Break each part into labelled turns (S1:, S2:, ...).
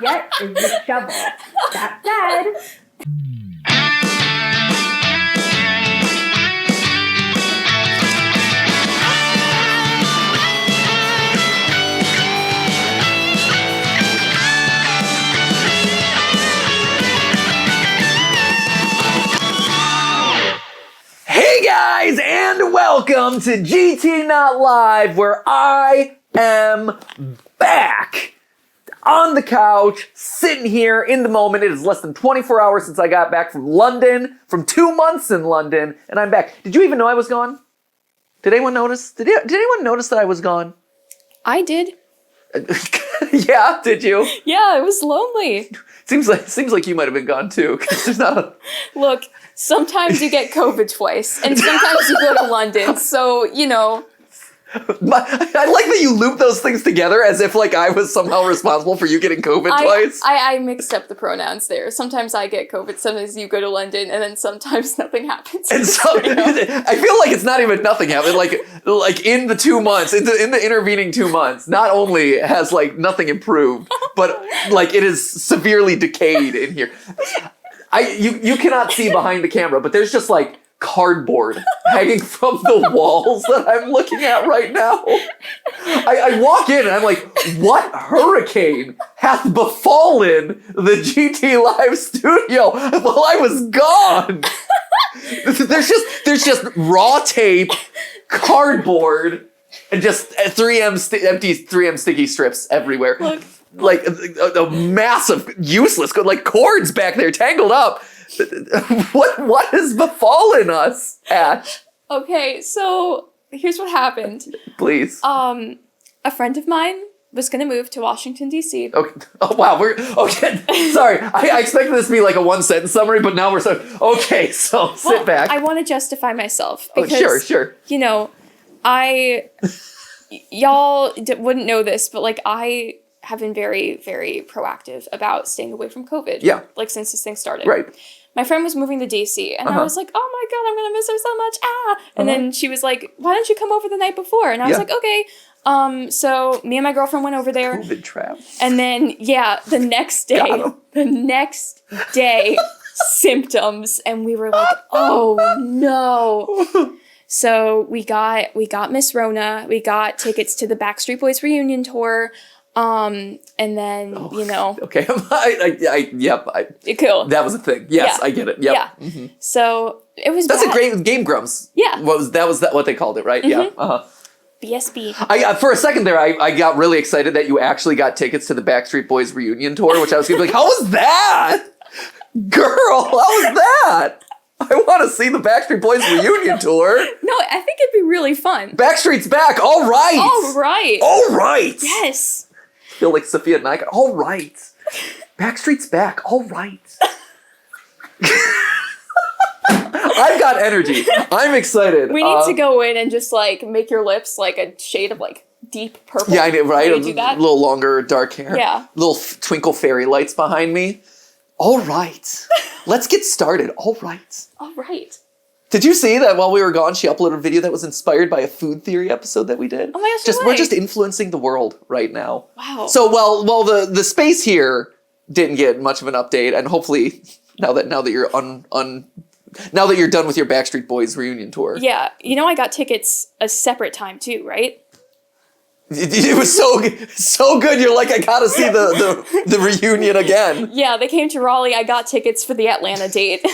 S1: yet is the shovel. That said...
S2: Hey guys, and welcome to GT Not Live, where I am back on the couch, sitting here in the moment. It is less than 24 hours since I got back from London, from 2 months in London, and I'm back. Did you even know I was gone? Did anyone notice? Did anyone notice that I was gone?
S3: I did.
S2: Yeah, did you?
S3: Yeah, it was lonely.
S2: Seems like you might have been gone too, because there's not a...
S3: Look, sometimes you get COVID twice, and sometimes you go to London, so, you know.
S2: I like that you loop those things together as if like I was somehow responsible for you getting COVID twice.
S3: I mixed up the pronouns there. Sometimes I get COVID, sometimes you go to London, and then sometimes nothing happens.
S2: And so I feel like it's not even nothing happened. Like in the 2 months, in the intervening 2 months, not only has like nothing improved, but like it is severely decayed in here. You cannot see behind the camera, but there's just like cardboard hanging from the walls that I'm looking at right now. I walk in and I'm like, what hurricane hath befallen the GT Live studio while I was gone? There's just raw tape, cardboard, and just empty 3M sticky strips everywhere.
S3: Look.
S2: Like a massive, useless, like cords back there tangled up. What has befallen us, Ash?
S3: Okay, so here's what happened.
S2: Please.
S3: A friend of mine was gonna move to Washington, D.C.
S2: Okay. Oh, wow. We're okay. Sorry. I expected this to be like a one-sentence summary, but now we're so... Okay, so sit back.
S3: I want to justify myself because,
S2: sure.
S3: You know, y'all wouldn't know this, but like I have been very, very proactive about staying away from COVID.
S2: Yeah.
S3: Like since this thing started.
S2: Right.
S3: My friend was moving to DC and I was like, oh my God, I'm going to miss her so much. And then she was like, why don't you come over the night before? And I was like, okay. So me and my girlfriend went over there.
S2: COVID trap.
S3: And then, the next day, symptoms. And we were like, oh no. So we got Miss Rona. We got tickets to the Backstreet Boys reunion tour. And then, you know. Okay.
S2: Cool. That was a thing. Yes, I get it. Yep.
S3: Yeah. Mm-hmm. So it was
S2: That's bad. A great Game Grumps.
S3: Yeah.
S2: That was what they called it, right?
S3: Mm-hmm.
S2: Yeah.
S3: BSB.
S2: For a second there, I got really excited that you actually got tickets to the Backstreet Boys reunion tour, which I was gonna be like, how was that? Girl, how was that? I want to see the Backstreet Boys reunion tour.
S3: No, I think it'd be really fun.
S2: Backstreet's back. All right.
S3: All right.
S2: All right.
S3: Yes.
S2: I feel like Sophia and I got, all right. Backstreet's back. All right. I've got energy. I'm excited.
S3: We need to go in and just like make your lips like a shade of like deep purple.
S2: Yeah, I know, right?
S3: Can we do that?
S2: A little longer dark hair.
S3: Yeah.
S2: Little twinkle fairy lights behind me. All right. Let's get started. All right.
S3: All right.
S2: Did you see that while we were gone, she uploaded a video that was inspired by a food theory episode that we did?
S3: Oh my gosh,
S2: We're just influencing the world right now.
S3: Wow.
S2: So the space here didn't get much of an update, and hopefully now that you're now that you're done with your Backstreet Boys reunion tour.
S3: Yeah, you know I got tickets a separate time too, right?
S2: It was so good. You're like, I gotta see the reunion again.
S3: Yeah, they came to Raleigh. I got tickets for the Atlanta date.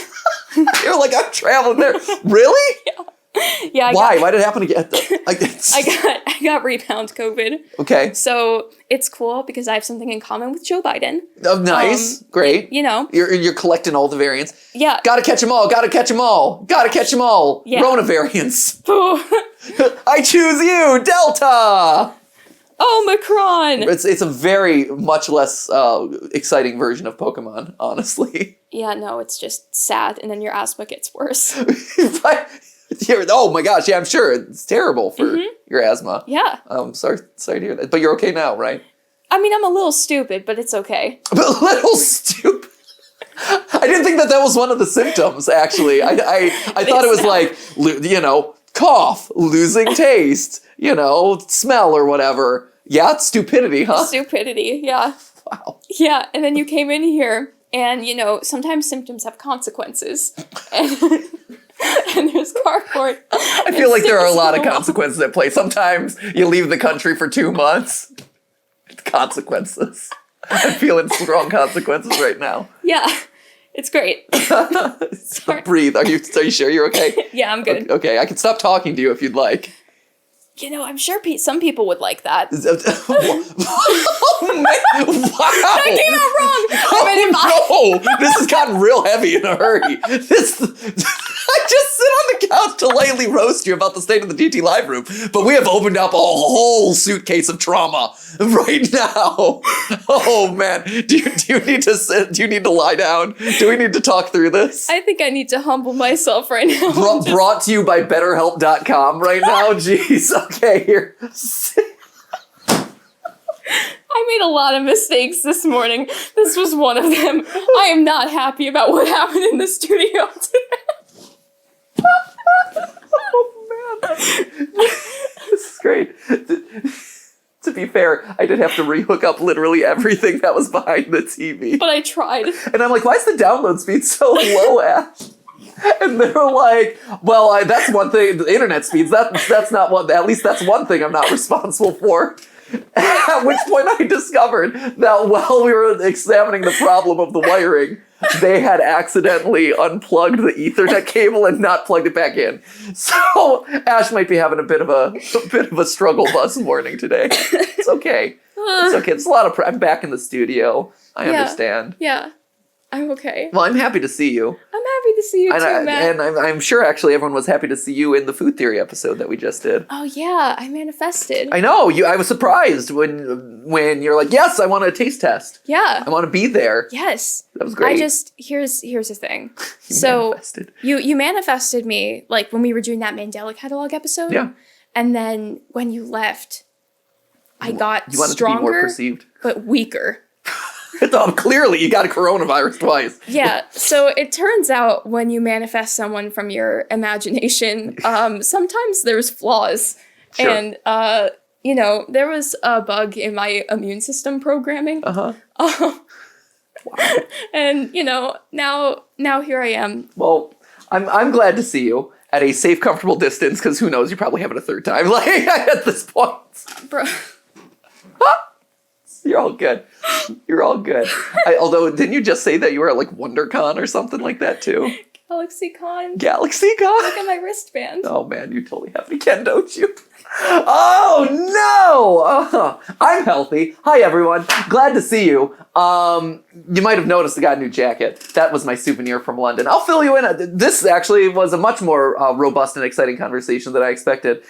S2: You're like, I'm traveling there. Really?
S3: Yeah.
S2: Why did it happen again?
S3: I got rebound COVID.
S2: Okay.
S3: So it's cool because I have something in common with Joe Biden.
S2: Oh, nice. Great.
S3: You know.
S2: You're collecting all the variants.
S3: Yeah.
S2: Gotta catch them all. Gotta catch them all. Gotta catch them all.
S3: Yeah.
S2: Rona variants. I choose you, Delta.
S3: Omicron.
S2: It's a very much less exciting version of Pokemon, honestly.
S3: Yeah, no, it's just sad, and then your asthma gets worse.
S2: Oh my gosh, yeah, I'm sure it's terrible for your asthma.
S3: Yeah.
S2: Sorry to hear that. But you're okay now, right?
S3: I mean, I'm a little stupid, but it's okay.
S2: A little stupid? I didn't think that was one of the symptoms, actually. I thought it was like, cough, losing taste, smell or whatever. Yeah, it's stupidity, huh?
S3: Stupidity, yeah.
S2: Wow.
S3: Yeah, and then you came in here, and, sometimes symptoms have consequences. And, and there's cardboard.
S2: I feel like there are a lot of consequences at play. Sometimes you leave the country for 2 months. Consequences. I'm feeling strong consequences right now.
S3: Yeah, it's great.
S2: Breathe. Are you sure you're okay?
S3: Yeah, I'm good.
S2: Okay, I can stop talking to you if you'd like.
S3: I'm sure some people would like that.
S2: Oh, man. Wow.
S3: That came out wrong.
S2: No, this has gotten real heavy in a hurry. I just sit on the couch to lightly roast you about the state of the DT Live room, but we have opened up a whole suitcase of trauma right now. Oh man, do you need to sit? Do you need to lie down? Do we need to talk through this?
S3: I think I need to humble myself right now.
S2: Brought to you by BetterHelp.com right now. Jeez, okay, here.
S3: I made a lot of mistakes this morning. This was one of them. I am not happy about what happened in the studio today.
S2: Oh man, this is great. To be fair, I did have to rehook up literally everything that was behind the TV.
S3: But I tried.
S2: And I'm like, why is the download speed so low, Ash? And they were like, well, that's one thing, the internet speeds, that's not one, at least that's one thing I'm not responsible for. At which point I discovered that while we were examining the problem of the wiring, they had accidentally unplugged the Ethernet cable and not plugged it back in. So Ash might be having a bit of a struggle bus morning today. It's okay. It's okay. It's a lot of I'm back in the studio. I understand.
S3: Yeah. I'm okay.
S2: Well, I'm happy to see you.
S3: I'm happy to see you too, Matt.
S2: And I'm sure actually everyone was happy to see you in the food theory episode that we just did.
S3: Oh yeah, I manifested.
S2: I know. I was surprised when you're like, yes, I want a taste test.
S3: Yeah.
S2: I want to be there.
S3: Yes.
S2: That was great.
S3: Here's the thing.
S2: Manifested.
S3: You manifested me like when we were doing that Mandela catalog episode.
S2: Yeah.
S3: And then when you left, I got
S2: you wanted
S3: stronger,
S2: to be more perceived,
S3: but weaker.
S2: Clearly, you got a coronavirus twice.
S3: Yeah, so it turns out when you manifest someone from your imagination, sometimes there's flaws.
S2: Sure.
S3: And, there was a bug in my immune system programming.
S2: Uh-huh.
S3: Wow. And, now here I am.
S2: Well, I'm glad to see you at a safe, comfortable distance, because who knows, you probably have it a third time, like, at this point.
S3: Bro.
S2: You're all good. You're all good. Although, didn't you just say that you were at like WonderCon or something like that too?
S3: GalaxyCon.
S2: GalaxyCon?
S3: Look at my wristband.
S2: Oh man, you totally have it again, don't you? Oh no! I'm healthy. Hi everyone. Glad to see you. You might have noticed I got a new jacket. That was my souvenir from London. I'll fill you in. This actually was a much more robust and exciting conversation than I expected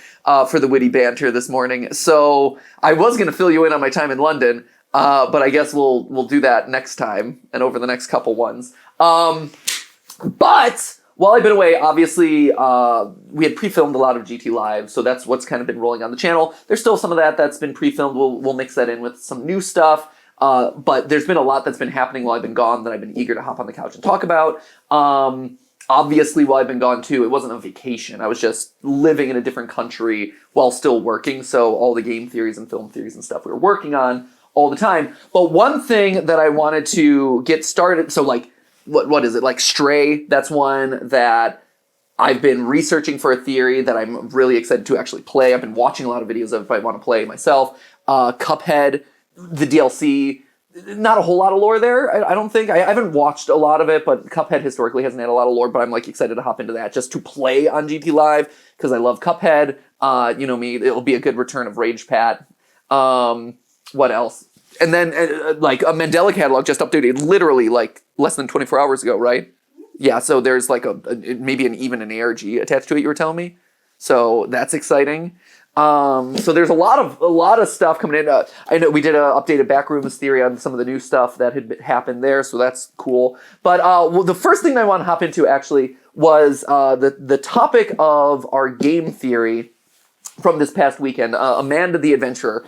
S2: for the Witty Banter this morning. So I was going to fill you in on my time in London, but I guess we'll do that next time and over the next couple ones. But while I've been away, obviously, we had pre-filmed a lot of GT Live, so that's what's kind of been rolling on the channel. There's still some of that's been pre-filmed. We'll mix that in with some new stuff. But there's been a lot that's been happening while I've been gone that I've been eager to hop on the couch and talk about. Obviously, while I've been gone too, it wasn't a vacation. I was just living in a different country while still working. So all the game theories and film theories and stuff we were working on all the time. But one thing that I wanted to get started, so like, what is it? Like Stray, that's one that I've been researching for a theory that I'm really excited to actually play. I've been watching a lot of videos of if I want to play myself. Cuphead, the DLC, not a whole lot of lore there, I don't think. I haven't watched a lot of it, but Cuphead historically hasn't had a lot of lore, but I'm like excited to hop into that just to play on GT Live because I love Cuphead. You know me, it'll be a good return of Rage Pat. What else? And then like a Mandela catalog just updated literally like less than 24 hours ago, right? Yeah, so there's like maybe even an ARG attached to it, you were telling me. So that's exciting. So there's a lot of stuff coming in. I know we did an updated Backrooms theory on some of the new stuff that had happened there, so that's cool. But well, the first thing I want to hop into actually was the topic of our game theory from this past weekend. Amanda the Adventurer.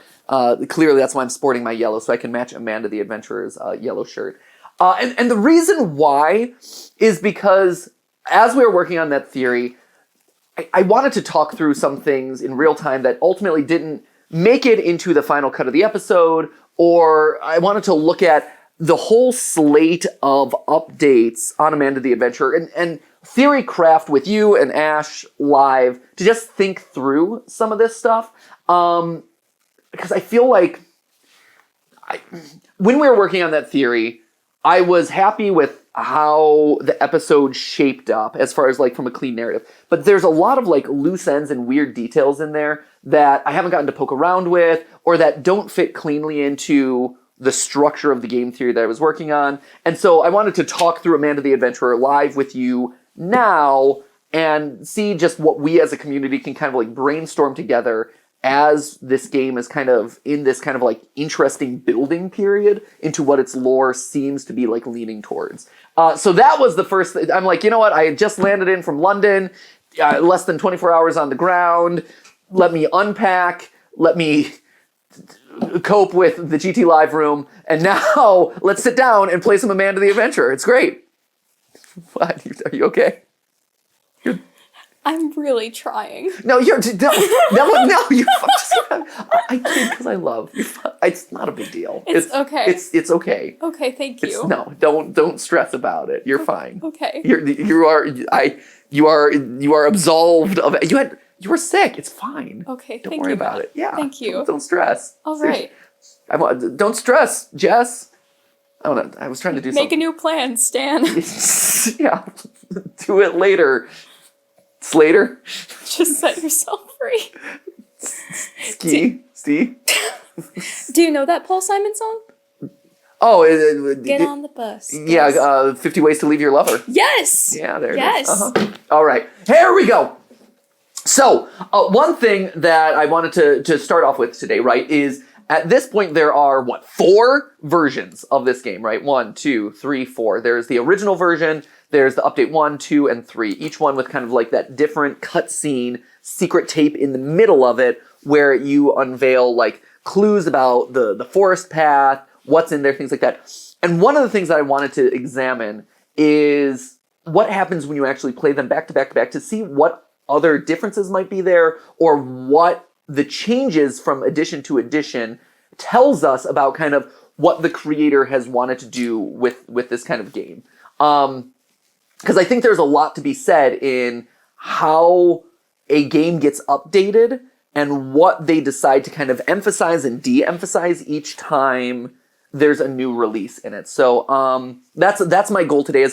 S2: Clearly that's why I'm sporting my yellow, so I can match Amanda the Adventurer's yellow shirt. And the reason why is because as we were working on that theory, I wanted to talk through some things in real time that ultimately didn't make it into the final cut of the episode, or I wanted to look at the whole slate of updates on Amanda the Adventurer and theory craft with you and Ash live to just think through some of this stuff. Because I feel like when we were working on that theory, I was happy with how the episode shaped up as far as like from a clean narrative. But there's a lot of like loose ends and weird details in there that I haven't gotten to poke around with or that don't fit cleanly into the structure of the game theory that I was working on. And so I wanted to talk through Amanda the Adventurer live with you now and see just what we as a community can kind of like brainstorm together as this game is kind of in this kind of like interesting building period into what its lore seems to be like leaning towards. So that was the first thing. I'm like, you know what? I had just landed in from London, less than 24 hours on the ground. Let me unpack. Let me cope with the GT Live room. And now let's sit down and play some Amanda the Adventurer. It's great. What? Are you okay?
S3: I'm really trying.
S2: No, you. I kid because I love you. It's not a big deal.
S3: It's okay.
S2: It's okay.
S3: Okay, thank you.
S2: Don't stress about it. You're fine.
S3: Okay.
S2: You are absolved of it. You were sick. It's fine.
S3: Okay,
S2: don't worry about it. Yeah.
S3: Thank you.
S2: Don't stress.
S3: All right.
S2: Don't stress, Jess. I was trying to do something.
S3: Make a new plan, Stan.
S2: Yeah. Do it later. Slater?
S3: Just set yourself free.
S2: Steve?
S3: Do you know that Paul Simon song?
S2: Oh,
S3: Get on the bus.
S2: Yeah, 50 Ways to Leave Your Lover.
S3: Yes!
S2: Yeah, there it is.
S3: Yes.
S2: Uh-huh. All right, here we go. So, one thing that I wanted to start off with today, right, is at this point there are, 4 versions of this game, right? 1, 2, 3, 4. There's the original version. There's the update 1, 2, and 3, each one with kind of like that different cutscene secret tape in the middle of it where you unveil like clues about the forest path, what's in there, things like that. And one of the things that I wanted to examine is what happens when you actually play them back to back to back to see what other differences might be there or what the changes from edition to edition tells us about kind of what the creator has wanted to do with this kind of game. Because I think there's a lot to be said in how a game gets updated and what they decide to kind of emphasize and de-emphasize each time there's a new release in it. So that's my goal today.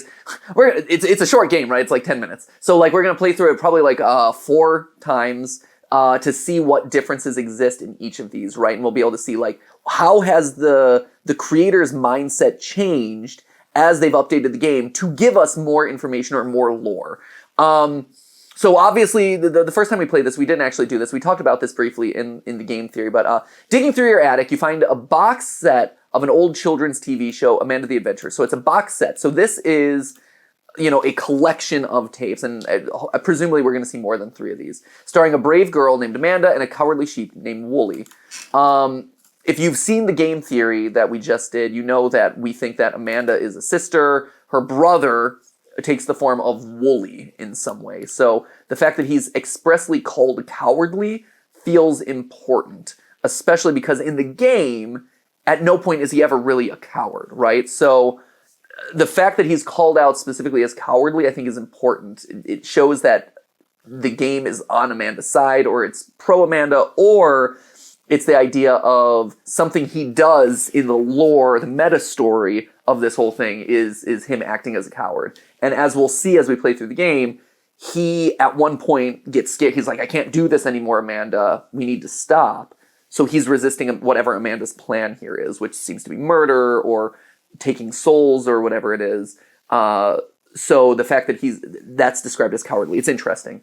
S2: It's a short game, right? It's like 10 minutes. So like we're gonna play through it probably like 4 times to see what differences exist in each of these, right? And we'll be able to see like how has the creator's mindset changed as they've updated the game to give us more information or more lore. So obviously, the first time we played this, we didn't actually do this. We talked about this briefly in the game theory, but digging through your attic, you find a box set of an old children's TV show, Amanda the Adventurer. So it's a box set. So this is, a collection of tapes, and presumably we're going to see more than 3 of these, starring a brave girl named Amanda and a cowardly sheep named Wooly. If you've seen the game theory that we just did, you know that we think that Amanda is a sister. Her brother takes the form of Wooly in some way. So the fact that he's expressly called cowardly feels important, especially because in the game, at no point is he ever really a coward, right? So the fact that he's called out specifically as cowardly, I think is important. It shows that the game is on Amanda's side, or it's pro-Amanda, or it's the idea of something he does in the lore, the meta story of this whole thing is him acting as a coward. And as we'll see as we play through the game, he at one point gets scared. He's like, I can't do this anymore, Amanda. We need to stop. So he's resisting whatever Amanda's plan here is, which seems to be murder or taking souls or whatever it is. So the fact that that's described as cowardly, it's interesting.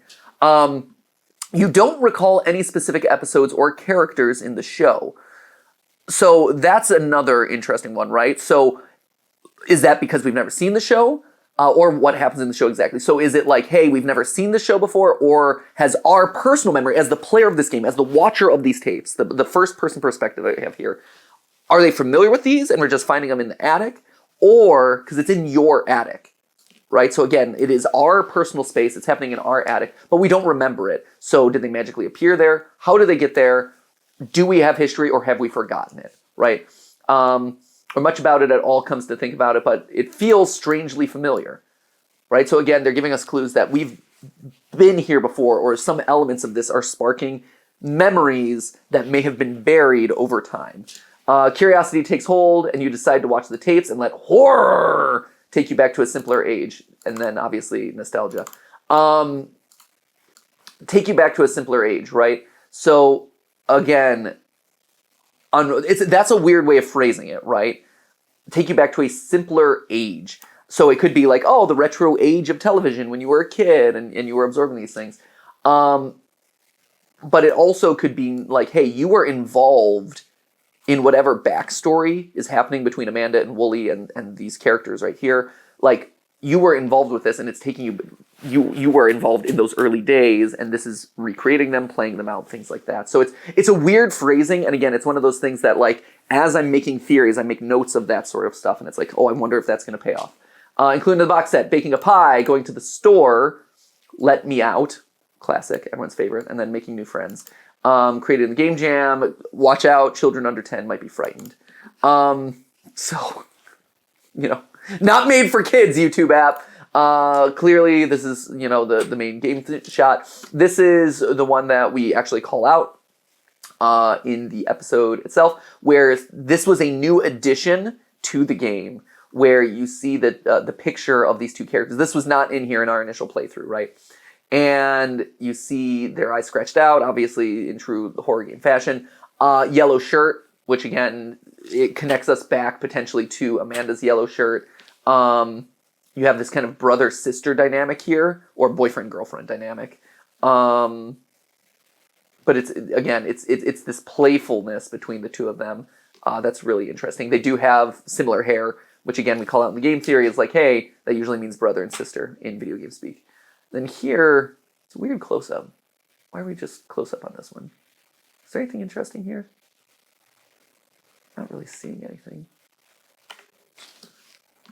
S2: You don't recall any specific episodes or characters in the show. So that's another interesting one, right? So is that because we've never seen the show? Or what happens in the show exactly? So is it like, hey, we've never seen the show before? Or has our personal memory, as the player of this game, as the watcher of these tapes, the first person perspective that we have here, are they familiar with these and we're just finding them in the attic? Or, because it's in your attic, right? So again, it is our personal space. It's happening in our attic, but we don't remember it. So did they magically appear there? How did they get there? Do we have history or have we forgotten it, right? or much about it at all comes to think about it, but it feels strangely familiar, right? So again, they're giving us clues that we've been here before, or some elements of this are sparking memories that may have been buried over time. Curiosity takes hold, and you decide to watch the tapes and let horror take you back to a simpler age. And then obviously nostalgia. Take you back to a simpler age, right? So again, that's a weird way of phrasing it, right? Take you back to a simpler age. So it could be like, oh, the retro age of television when you were a kid and you were absorbing these things. But it also could be like, hey, you were involved in whatever backstory is happening between Amanda and Wooly and these characters right here. Like, you were involved with this, and it's taking you were involved in those early days, and this is recreating them, playing them out, things like that. So it's a weird phrasing, and again, it's one of those things that, like, as I'm making theories, I make notes of that sort of stuff, and it's like, oh, I wonder if that's going to pay off. Including the box set, baking a pie, going to the store, let me out, classic, everyone's favorite, and then making new friends. Created in the game jam, watch out, children under 10 might be frightened. So, you know, not made for kids, YouTube app. Clearly, this is, you know, the main game shot. This is the one that we actually call out in the episode itself, where this was a new addition to the game, where you see that the picture of these two characters. This was not in here in our initial playthrough, right? And you see their eyes scratched out, obviously in true horror game fashion. Yellow shirt, which again, it connects us back potentially to Amanda's yellow shirt. You have this kind of brother-sister dynamic here, or boyfriend-girlfriend dynamic. But it's this playfulness between the two of them that's really interesting. They do have similar hair, which again we call out in the game theory is like, hey, that usually means brother and sister in video game speak. Then here, it's a weird close-up. Why are we just close-up on this one? Is there anything interesting here? Not really seeing anything.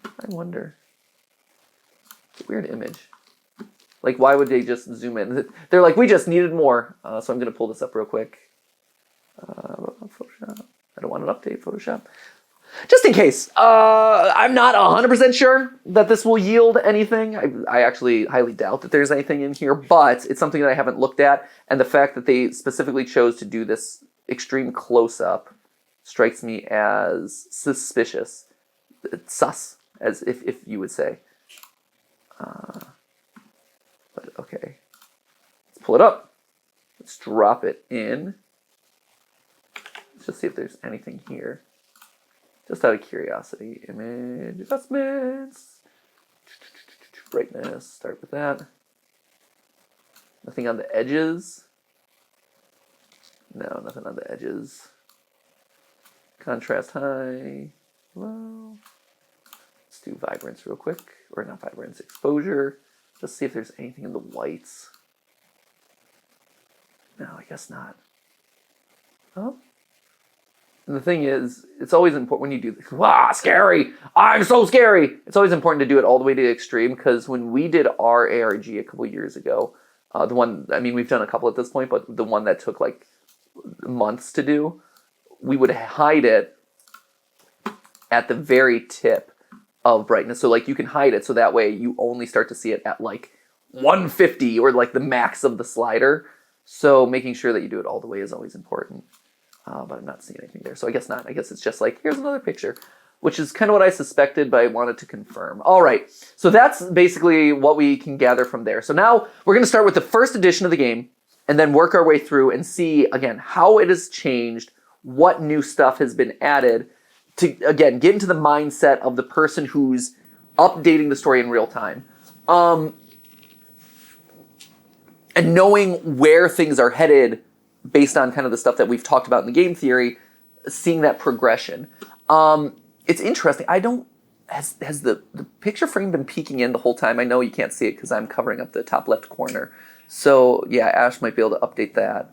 S2: I wonder. It's a weird image. Like, why would they just zoom in? They're like, we just needed more. So I'm going to pull this up real quick. Photoshop. I don't want an update, Photoshop. Just in case. I'm not 100% sure that this will yield anything. I actually highly doubt that there's anything in here, but it's something that I haven't looked at. And the fact that they specifically chose to do this extreme close-up strikes me as suspicious. It's sus, as if you would say. But okay. Let's pull it up. Let's drop it in. Let's just see if there's anything here. Just out of curiosity. Image adjustments. Brightness. Start with that. Nothing on the edges. No, nothing on the edges. Contrast high. Low. Let's do vibrance real quick. Or not vibrance, exposure. Just see if there's anything in the whites. No, I guess not. Oh. And the thing is, it's always important when you do this. Wow, scary! I'm so scary! It's always important to do it all the way to the extreme, because when we did our ARG a couple years ago, the one, I mean, we've done a couple at this point, but the one that took like months to do, we would hide it at the very tip of brightness. So like you can hide it so that way you only start to see it at like 150 or like the max of the slider. So making sure that you do it all the way is always important. But I'm not seeing anything there. So I guess not. I guess it's just like, here's another picture, which is kind of what I suspected, but I wanted to confirm. All right. So that's basically what we can gather from there. So now we're going to start with the first edition of the game and then work our way through and see, again, how it has changed, what new stuff has been added to, again, get into the mindset of the person who's updating the story in real time. And knowing where things are headed based on kind of the stuff that we've talked about in the game theory, seeing that progression. It's interesting. Has the picture frame been peeking in the whole time? I know you can't see it because I'm covering up the top left corner. So yeah, Ash might be able to update that.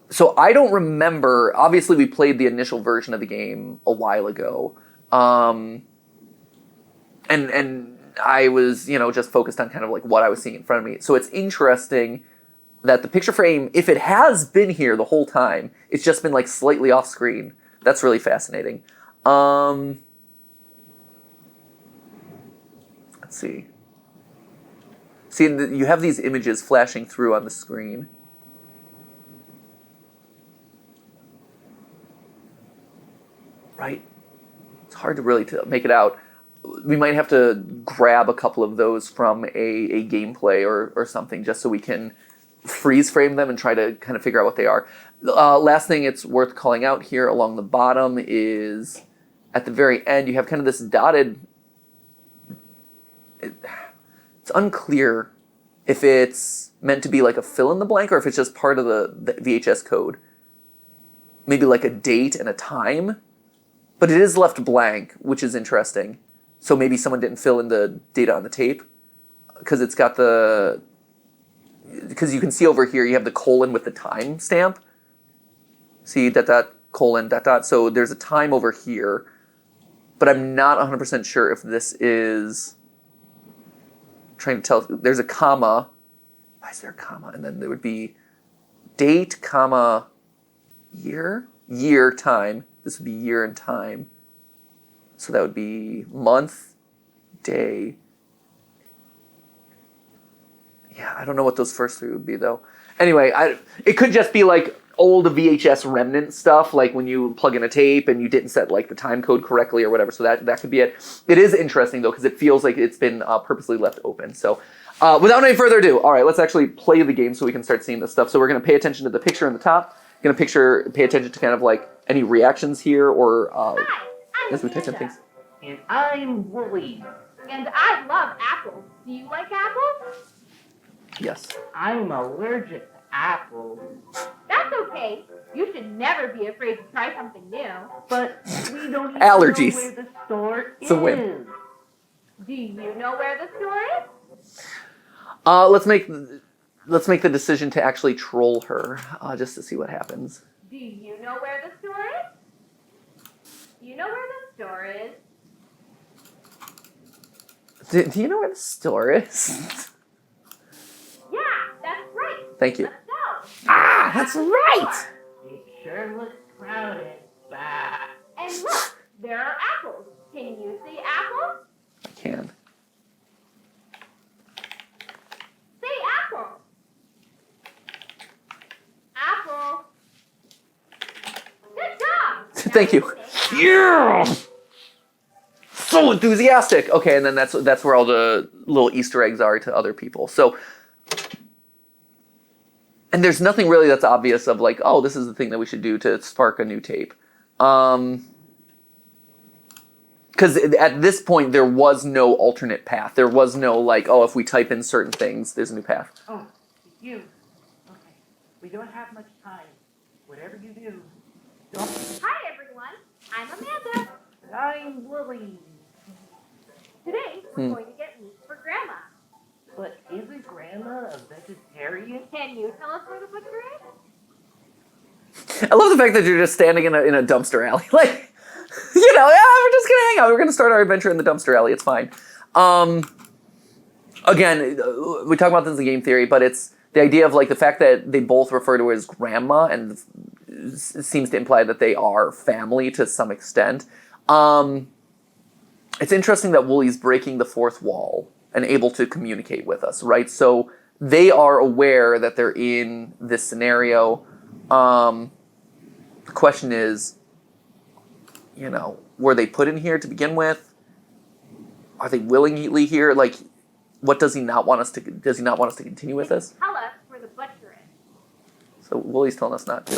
S2: So I don't remember, obviously we played the initial version of the game a while ago. And I was, just focused on kind of like what I was seeing in front of me. So it's interesting that the picture frame, if it has been here the whole time, it's just been like slightly off screen. That's really fascinating. Let's see. See, you have these images flashing through on the screen. Right? It's hard to really make it out. We might have to grab a couple of those from a gameplay or something just so we can freeze frame them and try to kind of figure out what they are. Last thing it's worth calling out here along the bottom is at the very end you have kind of this dotted... It's unclear if it's meant to be like a fill in the blank or if it's just part of the VHS code. Maybe like a date and a time. But it is left blank, which is interesting. So maybe someone didn't fill in the data on the tape. Because it's got because you can see over here, you have the colon with the time stamp. See, ... colon ... So there's a time over here. But I'm not 100% sure if this is... trying to tell... There's a comma. Why is there a comma? And then there would be date, comma, year. Year, time. This would be year and time. So that would be month, day. Yeah, I don't know what those first three would be, though. Anyway, it could just be like old VHS remnant stuff, like when you plug in a tape and you didn't set like the time code correctly or whatever. So that could be it. It is interesting, though, because it feels like it's been purposely left open. So without any further ado, all right, let's actually play the game so we can start seeing this stuff. So we're going to pay attention to the picture in the top. Going to pay attention to kind of like any reactions here or as we type in things.
S4: And I'm Wooly.
S1: And I love apples. Do you like apples?
S2: Yes.
S4: I'm allergic to apples.
S1: That's okay. You should never be afraid to try something new.
S4: But we don't even
S2: Allergies.
S4: know where the store
S2: It's a win.
S4: is.
S1: Do you know where the store is?
S2: Let's make the decision to actually troll her, just to see what happens.
S1: Do you know where the store is? You know where the store is?
S2: Do you know where the store is?
S1: Yeah, that's right.
S2: Thank you.
S1: Let's go.
S2: Ah, that's right!
S4: It sure looks crowded. Bah.
S1: And look, there are apples. Can you see apples?
S2: I can.
S1: Say apple. Apple. Good job.
S2: Thank you. Yeah! So enthusiastic. Okay, and then that's where all the little Easter eggs are to other people. So, and there's nothing really that's obvious of like, oh, this is the thing that we should do to spark a new tape. Because at this point, there was no alternate path. There was no like, oh, if we type in certain things, there's a new path.
S4: Oh, you. Okay. We don't have much time. Whatever you do, don't.
S1: Hi, everyone. I'm Amanda.
S4: I'm Wooly.
S1: Today, we're going to get meat for Grandma.
S4: But isn't Grandma a vegetarian?
S1: Can you tell us where the butcher is?
S2: I love the fact that you're just standing in a dumpster alley. Like, you know, yeah, we're just gonna hang out. We're gonna start our adventure in the dumpster alley. It's fine. Again, we talk about this in game theory, but it's the idea of like the fact that they both refer to her as grandma and it seems to imply that they are family to some extent. It's interesting that Wooly's breaking the fourth wall and able to communicate with us, right? So they are aware that they're in this scenario. The question is, you know, were they put in here to begin with? Are they willingly here? Like, what does he not want us to? Does he not want us to continue with this?
S1: Tell us where the butcher is.
S2: So Wooly's telling us not to.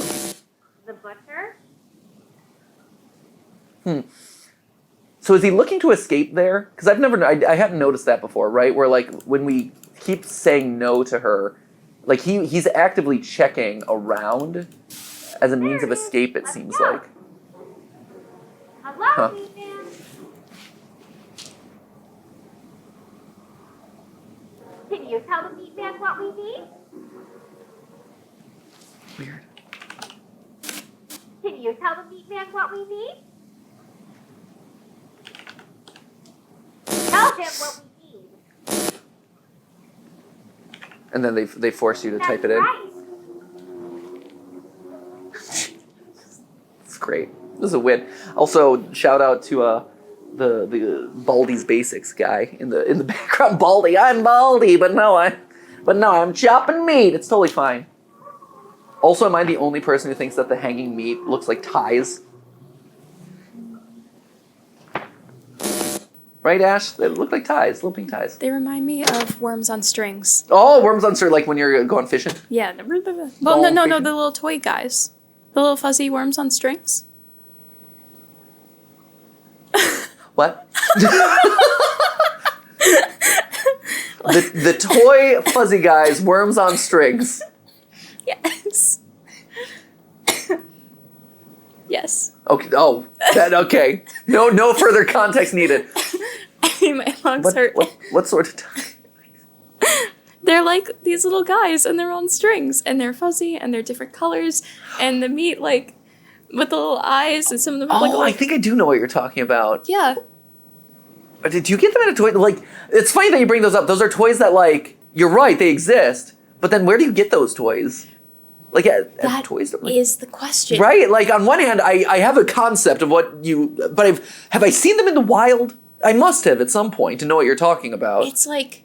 S1: The butcher?
S2: So is he looking to escape there? Because I hadn't noticed that before, right? Where like when we keep saying no to her, like he's actively checking around as a means of escape. It seems like.
S1: Hello,
S2: Huh.
S1: meat man. Can you tell the meat man what we need?
S2: Weird.
S1: Can you tell the meat man what we need? Tell him what we need.
S2: And then they force you to
S1: That's
S2: type it in.
S1: right.
S2: It's great. This is a win. Also, shout out to the Baldy's Basics guy in the background. Baldy, I'm Baldy, but no, I'm chopping meat. It's totally fine. Also, am I the only person who thinks that the hanging meat looks like ties? Right, Ash? They look like ties, little pink ties.
S3: They remind me of worms on strings.
S2: Oh, worms on string, like when you're going fishing?
S3: Yeah. Well, no, the little toy guys. The little fuzzy worms on strings.
S2: What? the toy fuzzy guys, worms on strings.
S3: Yes. Yes.
S2: Okay. Oh, okay. No further context needed.
S3: I mean, my lungs hurt.
S2: What sort of time?
S3: They're like these little guys, and they're on strings, and they're fuzzy, and they're different colors, and the meat, like, with the little eyes, and some of them have, like,
S2: I think I do know what you're talking about.
S3: Yeah.
S2: Did you get them in a toy? Like, it's funny that you bring those up. Those are toys that, like, you're right, they exist. But then where do you get those toys? Like, at toy store? Like,
S3: is the question.
S2: right? Like, on one hand, I have a concept of what you... But have I seen them in the wild? I must have at some point to know what you're talking about.
S3: It's like...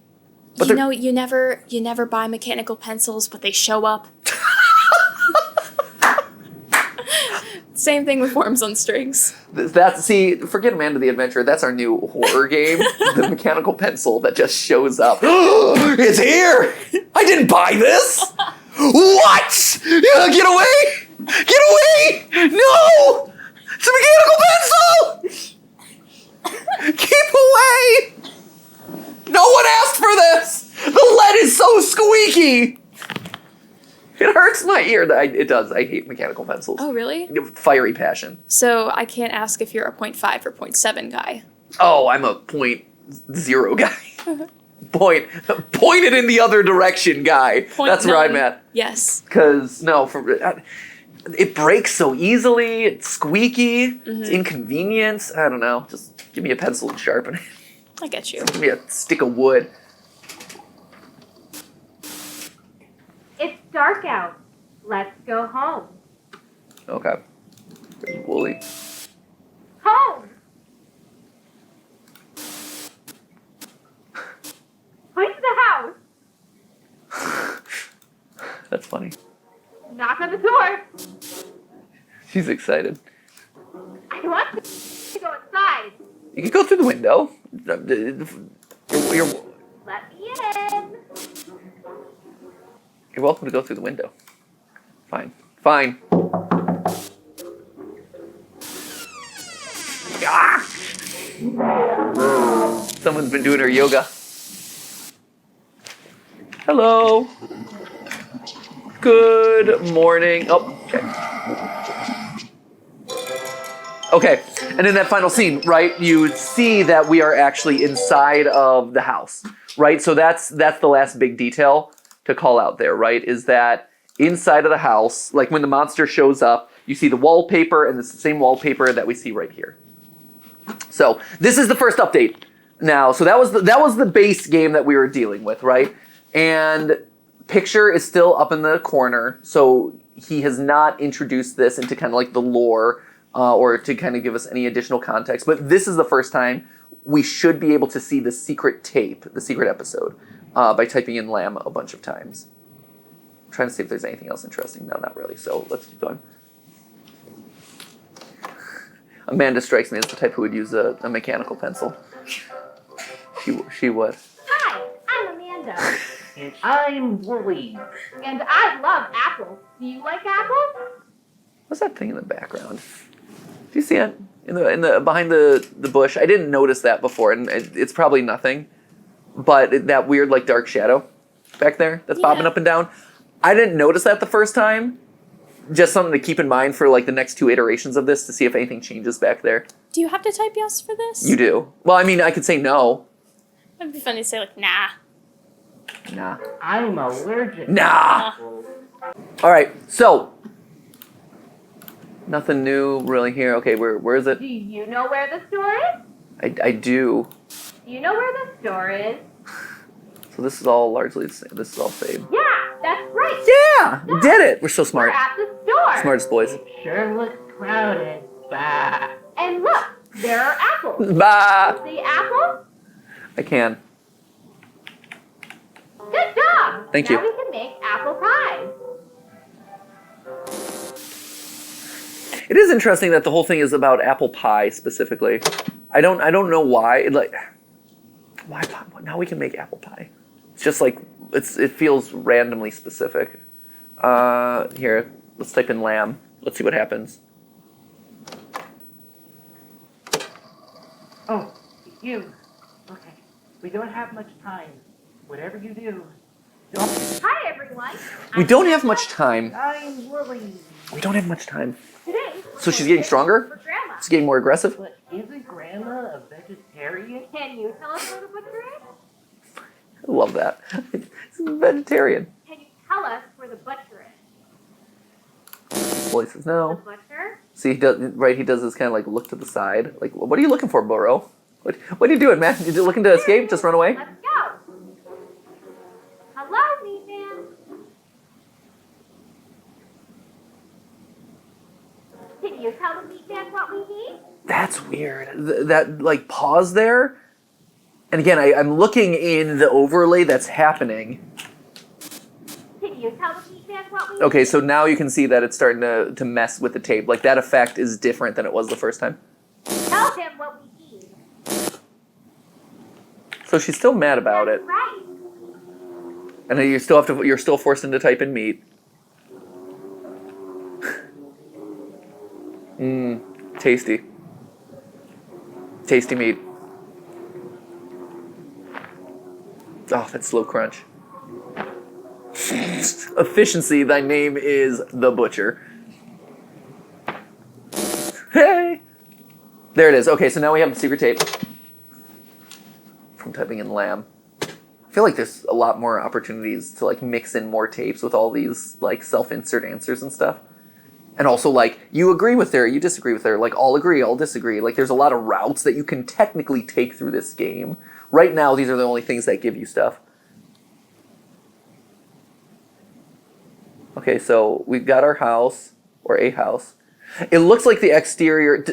S2: But
S3: you never buy mechanical pencils, but they show up. Same thing with worms on strings.
S2: Forget Amanda the Adventurer. That's our new horror game. The mechanical pencil that just shows up. It's here! I didn't buy this! What? Get away! Get away! No! It's a mechanical pencil! Keep away! No one asked for this! The lead is so squeaky! It hurts my ear. It does. I hate mechanical pencils.
S3: Oh, really?
S2: Fiery passion.
S3: So I can't ask if you're a 0.5 or 0.7 guy.
S2: Oh, I'm a 0.0 guy. Pointed in the other direction guy. That's where I'm at.
S3: Yes.
S2: Because, it breaks so easily. It's squeaky. It's inconvenience. I don't know. Just give me a pencil and sharpen it.
S3: I get you.
S2: Give me a stick of wood.
S1: It's dark out. Let's go home.
S2: Okay. There's Wooly.
S1: Home! Point to the house.
S2: That's funny.
S1: Knock on the door.
S2: She's excited.
S1: I want to go inside.
S2: You can go through the window.
S1: Let me in.
S2: You're welcome to go through the window. Fine. Ah! Someone's been doing her yoga. Hello. Good morning. Oh, okay. And in that final scene, right, you see that we are actually inside of the house, right? So that's the last big detail to call out there, right? Is that inside of the house, like when the monster shows up, you see the wallpaper, and it's the same wallpaper that we see right here. So this is the first update now. So that was the base game that we were dealing with, right? And picture is still up in the corner, so he has not introduced this into kind of like the lore or to kind of give us any additional context. But this is the first time we should be able to see the secret tape, the secret episode, by typing in lamb a bunch of times. I'm trying to see if there's anything else interesting. No, not really. So let's keep going. Amanda strikes me as the type who would use a mechanical pencil. She would.
S1: Hi, I'm Amanda.
S4: And I'm Wooly.
S1: And I love apples. Do you like apples?
S2: What's that thing in the background? Do you see it in the behind the bush? I didn't notice that before, and it's probably nothing. But that weird like dark shadow back there that's bobbing up and down. I didn't notice that the first time. Just something to keep in mind for like the next 2 iterations of this to see if anything changes back there.
S3: Do you have to type yes for this?
S2: You do. Well, I mean, I could say no.
S3: It'd be funny to say like nah.
S2: Nah.
S4: I'm allergic.
S2: Nah. All right. So nothing new really here. Okay, where is it?
S1: Do you know where the store is?
S2: I do.
S1: Do you know where the store is?
S2: So this is all largely the same. This is all saved.
S1: Yeah, that's right.
S2: Yeah, we did it. We're so smart.
S1: We're at the store.
S2: Smartest boys.
S4: It sure looks crowded. Bah.
S1: And look, there are apples.
S2: Bah!
S1: See apples?
S2: I can.
S1: Good job.
S2: Thank
S1: now
S2: you.
S1: we can make apple pie.
S2: It is interesting that the whole thing is about apple pie specifically. I don't know why. Why now we can make apple pie. It's just like it feels randomly specific. Here, let's type in lamb. Let's see what happens.
S4: Oh, you. Okay. We don't have much time. Whatever you do, don't.
S1: Hi, everyone.
S2: We don't have much time.
S4: I'm Willie.
S2: We don't have much time.
S1: Today,
S2: So she's getting stronger?
S1: for Grandma.
S2: It's getting more aggressive.
S4: But isn't Grandma a vegetarian?
S1: Can you tell us where the butcher is?
S2: I love that. It's vegetarian.
S1: Can you tell us where the butcher is?
S2: Well, he says
S1: The
S2: no.
S1: butcher?
S2: See, he does this kind of like look to the side. Like, what are you looking for, Burrow? What are you doing, man? You looking to escape? Just run away?
S1: Let's go. Hello, meat man. Can you tell the meat man what we need?
S2: That's weird. That like pause there. And again, I'm looking in the overlay that's happening.
S1: Can you tell the meat man what we need?
S2: Okay, so now you can see that it's starting to mess with the tape. Like that effect is different than it was the first time.
S1: Tell him what we need.
S2: So she's still mad about it.
S1: That's right.
S2: And then you're still forced into type in meat. Tasty. Tasty meat. Oh, that slow crunch. Efficiency, thy name is the butcher. Hey! There it is. Okay, so now we have the secret tape. From typing in lamb. I feel like there's a lot more opportunities to like mix in more tapes with all these like self-insert answers and stuff. And also like you agree with her, you disagree with her, like all agree, all disagree. Like there's a lot of routes that you can technically take through this game. Right now, these are the only things that give you stuff. Okay, so we've got our house, or a house. It looks like the exterior,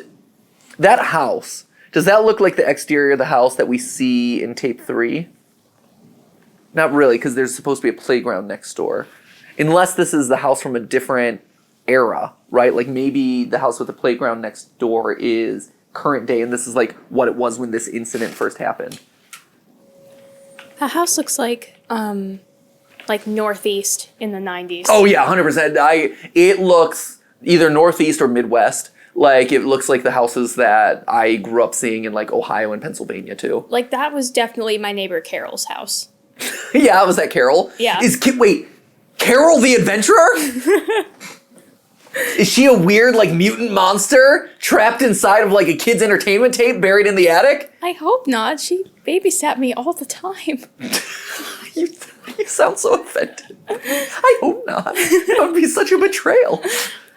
S2: that house, does that look like the exterior of the house that we see in tape 3? Not really, because there's supposed to be a playground next door. Unless this is the house from a different era, right? Like maybe the house with the playground next door is current day, and this is like what it was when this incident first happened.
S3: The house looks like Northeast in the 90s.
S2: Oh yeah, 100%. It looks either Northeast or Midwest. Like it looks like the houses that I grew up seeing in like Ohio and Pennsylvania too.
S3: Like that was definitely my neighbor Carol's house.
S2: Yeah, was that Carol?
S3: Yeah.
S2: Wait, Carol the Adventurer? Is she a weird like mutant monster trapped inside of like a kid's entertainment tape buried in the attic?
S3: I hope not. She babysat me all the time.
S2: You sound so offended. I hope not. That would be such a betrayal.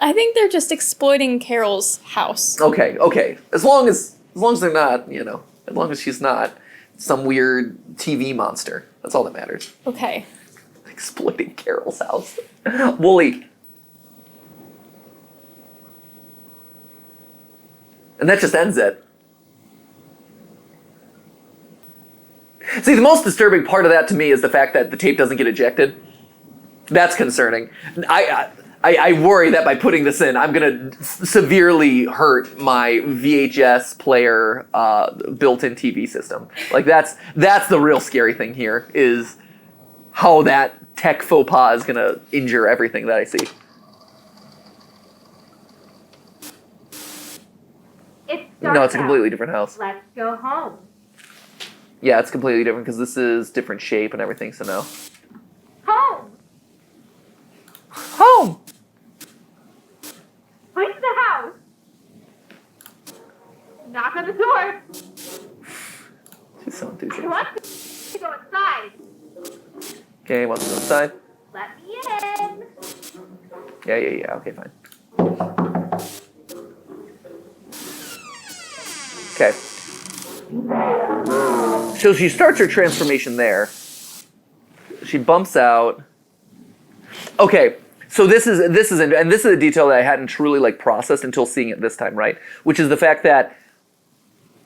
S3: I think they're just exploiting Carol's house.
S2: Okay. As long as they're not, as long as she's not some weird TV monster. That's all that matters.
S3: Okay.
S2: Exploiting Carol's house. Wooly. And that just ends it. See, the most disturbing part of that to me is the fact that the tape doesn't get ejected. That's concerning. I worry that by putting this in, I'm going to severely hurt my VHS player built-in TV system. Like that's the real scary thing here is how that tech faux pas is going to injure everything that I see.
S1: It's dark
S2: No, it's a
S1: out.
S2: completely different house.
S1: Let's go home.
S2: Yeah, it's completely different because this is different shape and everything, so no.
S1: Home.
S2: Home!
S1: Point to the house. Knock on the door.
S2: She's so
S1: I
S2: enthusiastic.
S1: want to go inside.
S2: Okay, wants to go inside?
S1: Let me in.
S2: Yeah, okay, fine. Okay. So she starts her transformation there. She bumps out. Okay, So this is and this is a detail that I hadn't truly like processed until seeing it this time, right? Which is the fact that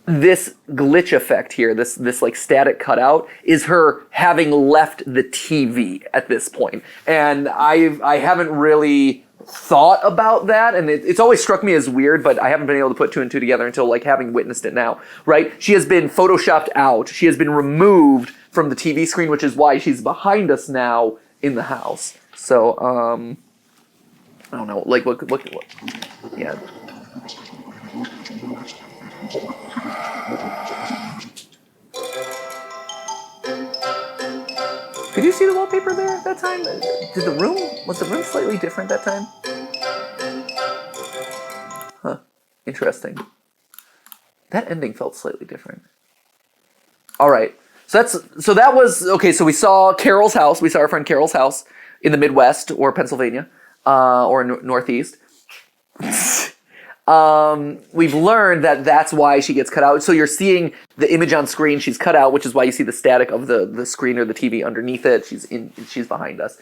S2: this glitch effect here, this like static cutout, is her having left the TV at this point. And I haven't really thought about that, and it's always struck me as weird, but I haven't been able to put two and two together until like having witnessed it now, right? She has been photoshopped out. She has been removed from the TV screen, which is why she's behind us now in the house. So, I don't know, like, look, yeah. Could you see the wallpaper there that time? Was the room slightly different that time? Huh, interesting. That ending felt slightly different. All right, so that was, okay, so we saw Carol's house, we saw our friend Carol's house in the Midwest or Pennsylvania, or Northeast. We've learned that that's why she gets cut out. So you're seeing the image on screen, she's cut out, which is why you see the static of the screen or the TV underneath it. She's behind us.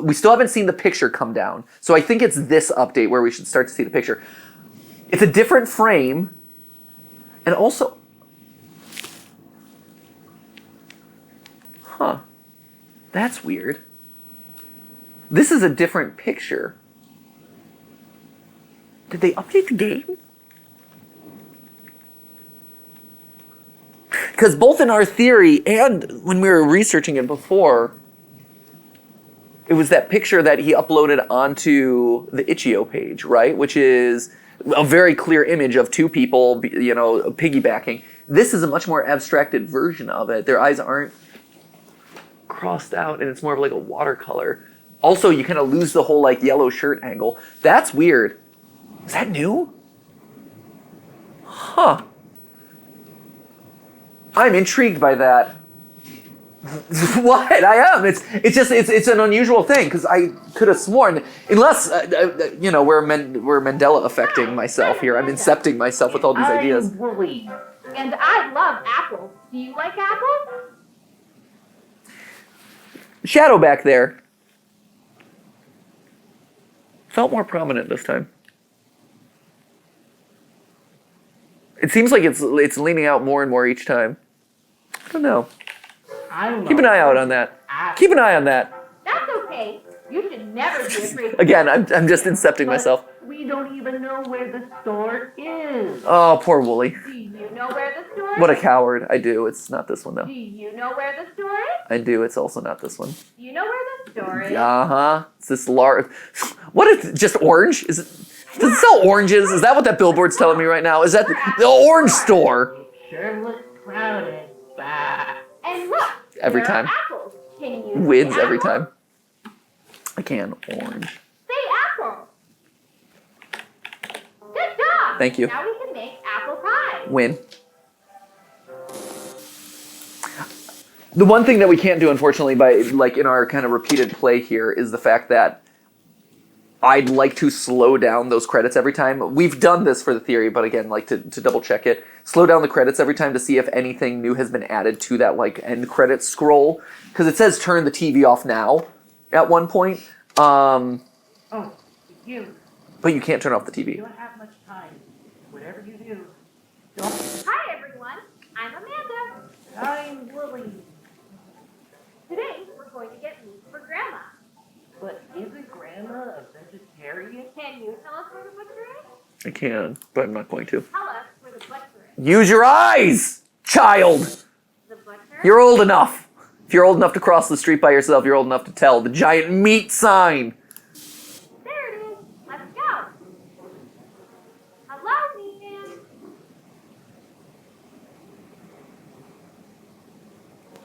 S2: We still haven't seen the picture come down. So I think it's this update where we should start to see the picture. It's a different frame. And also, that's weird. This is a different picture. Did they update the game? Because both in our theory and when we were researching it before, it was that picture that he uploaded onto the Itch.io page, right? Which is a very clear image of two people, piggybacking. This is a much more abstracted version of it. Their eyes aren't crossed out, and it's more of like a watercolor. Also, you kind of lose the whole like yellow shirt angle. That's weird. Is that new? Huh. I'm intrigued by that. What? I am. It's an unusual thing because I could have sworn, unless we're Mandela affecting myself here. I'm incepting myself with all these ideas.
S4: Wooly.
S1: And I love apples. Do you like apples?
S2: Shadow back there felt more prominent this time. It seems like it's leaning out more and more each time. I don't know. Keep an eye out on that. Keep an eye on that.
S1: That's okay. You should never be afraid.
S2: Again, I'm just incepting myself.
S4: We don't even know where the store is.
S2: Oh, poor Wooly.
S1: Do you know where the store is?
S2: What a coward. I do. It's not this one, though.
S1: Do you know where the store is?
S2: I do. It's also not this one.
S1: Do you know where the store is?
S2: Uh-huh. It's this large... What is it? Just orange? Does it sell oranges? Is that what that billboard's telling me right now? Is that the orange store?
S4: Sure looks crowded. Bah.
S1: And look,
S2: Every
S1: there
S2: time.
S1: are apples. Can you
S2: Wins
S1: say
S2: every
S1: apple?
S2: time. I can. Orange.
S1: Say apple. Good job.
S2: Thank you.
S1: Now we can make apple pie.
S2: Win. The one thing that we can't do, unfortunately, by like in our kind of repeated play here, is the fact that I'd like to slow down those credits every time. We've done this for the theory, but again, like to double check it, slow down the credits every time to see if anything new has been added to that like end credits scroll, because it says turn the TV off now at one point.
S4: Oh, you.
S2: But you can't turn off the
S4: You
S2: TV.
S4: don't have much time. Whatever you do, don't.
S1: Hi, everyone. I'm Amanda.
S4: I'm Wooly.
S1: Today, we're going to get meat for Grandma.
S4: But isn't Grandma a vegetarian?
S1: Can you tell us where the butcher is?
S2: I can, but I'm not going to.
S1: Tell us where the butcher is.
S2: Use your eyes, child!
S1: The butcher?
S2: You're old enough. If you're old enough to cross the street by yourself, you're old enough to tell. The giant meat sign.
S1: There it is. Let's go. Hello, meat man.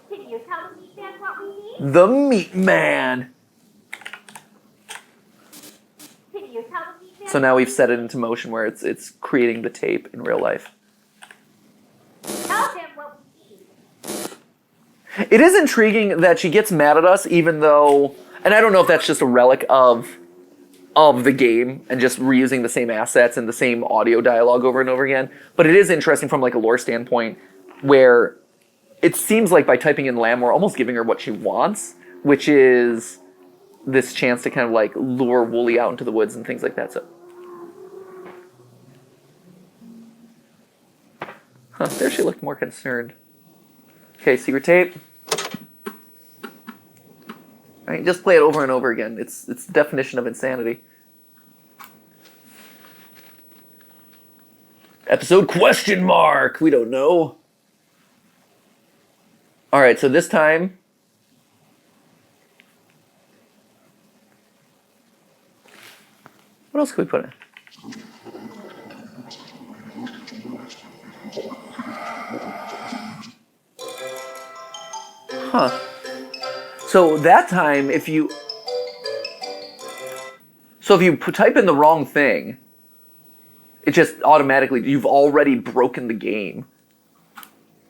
S1: Can you tell the meat man what we need?
S2: The meat man.
S1: Can you tell the meat man?
S2: So now we've set it into motion where it's creating the tape in real life.
S1: Tell him what we need.
S2: It is intriguing that she gets mad at us, even though, and I don't know if that's just a relic of the game and just reusing the same assets and the same audio dialogue over and over again. But it is interesting from like a lore standpoint, where it seems like by typing in lamb, we're almost giving her what she wants, which is this chance to kind of like lure Wooly out into the woods and things like that. So, there she looked more concerned. Okay, secret tape. All right, just play it over and over again. It's the definition of insanity. Episode question mark. We don't know. All right, so this time. What else could we put in? Huh. So that time, if you type in the wrong thing, it just automatically, you've already broken the game.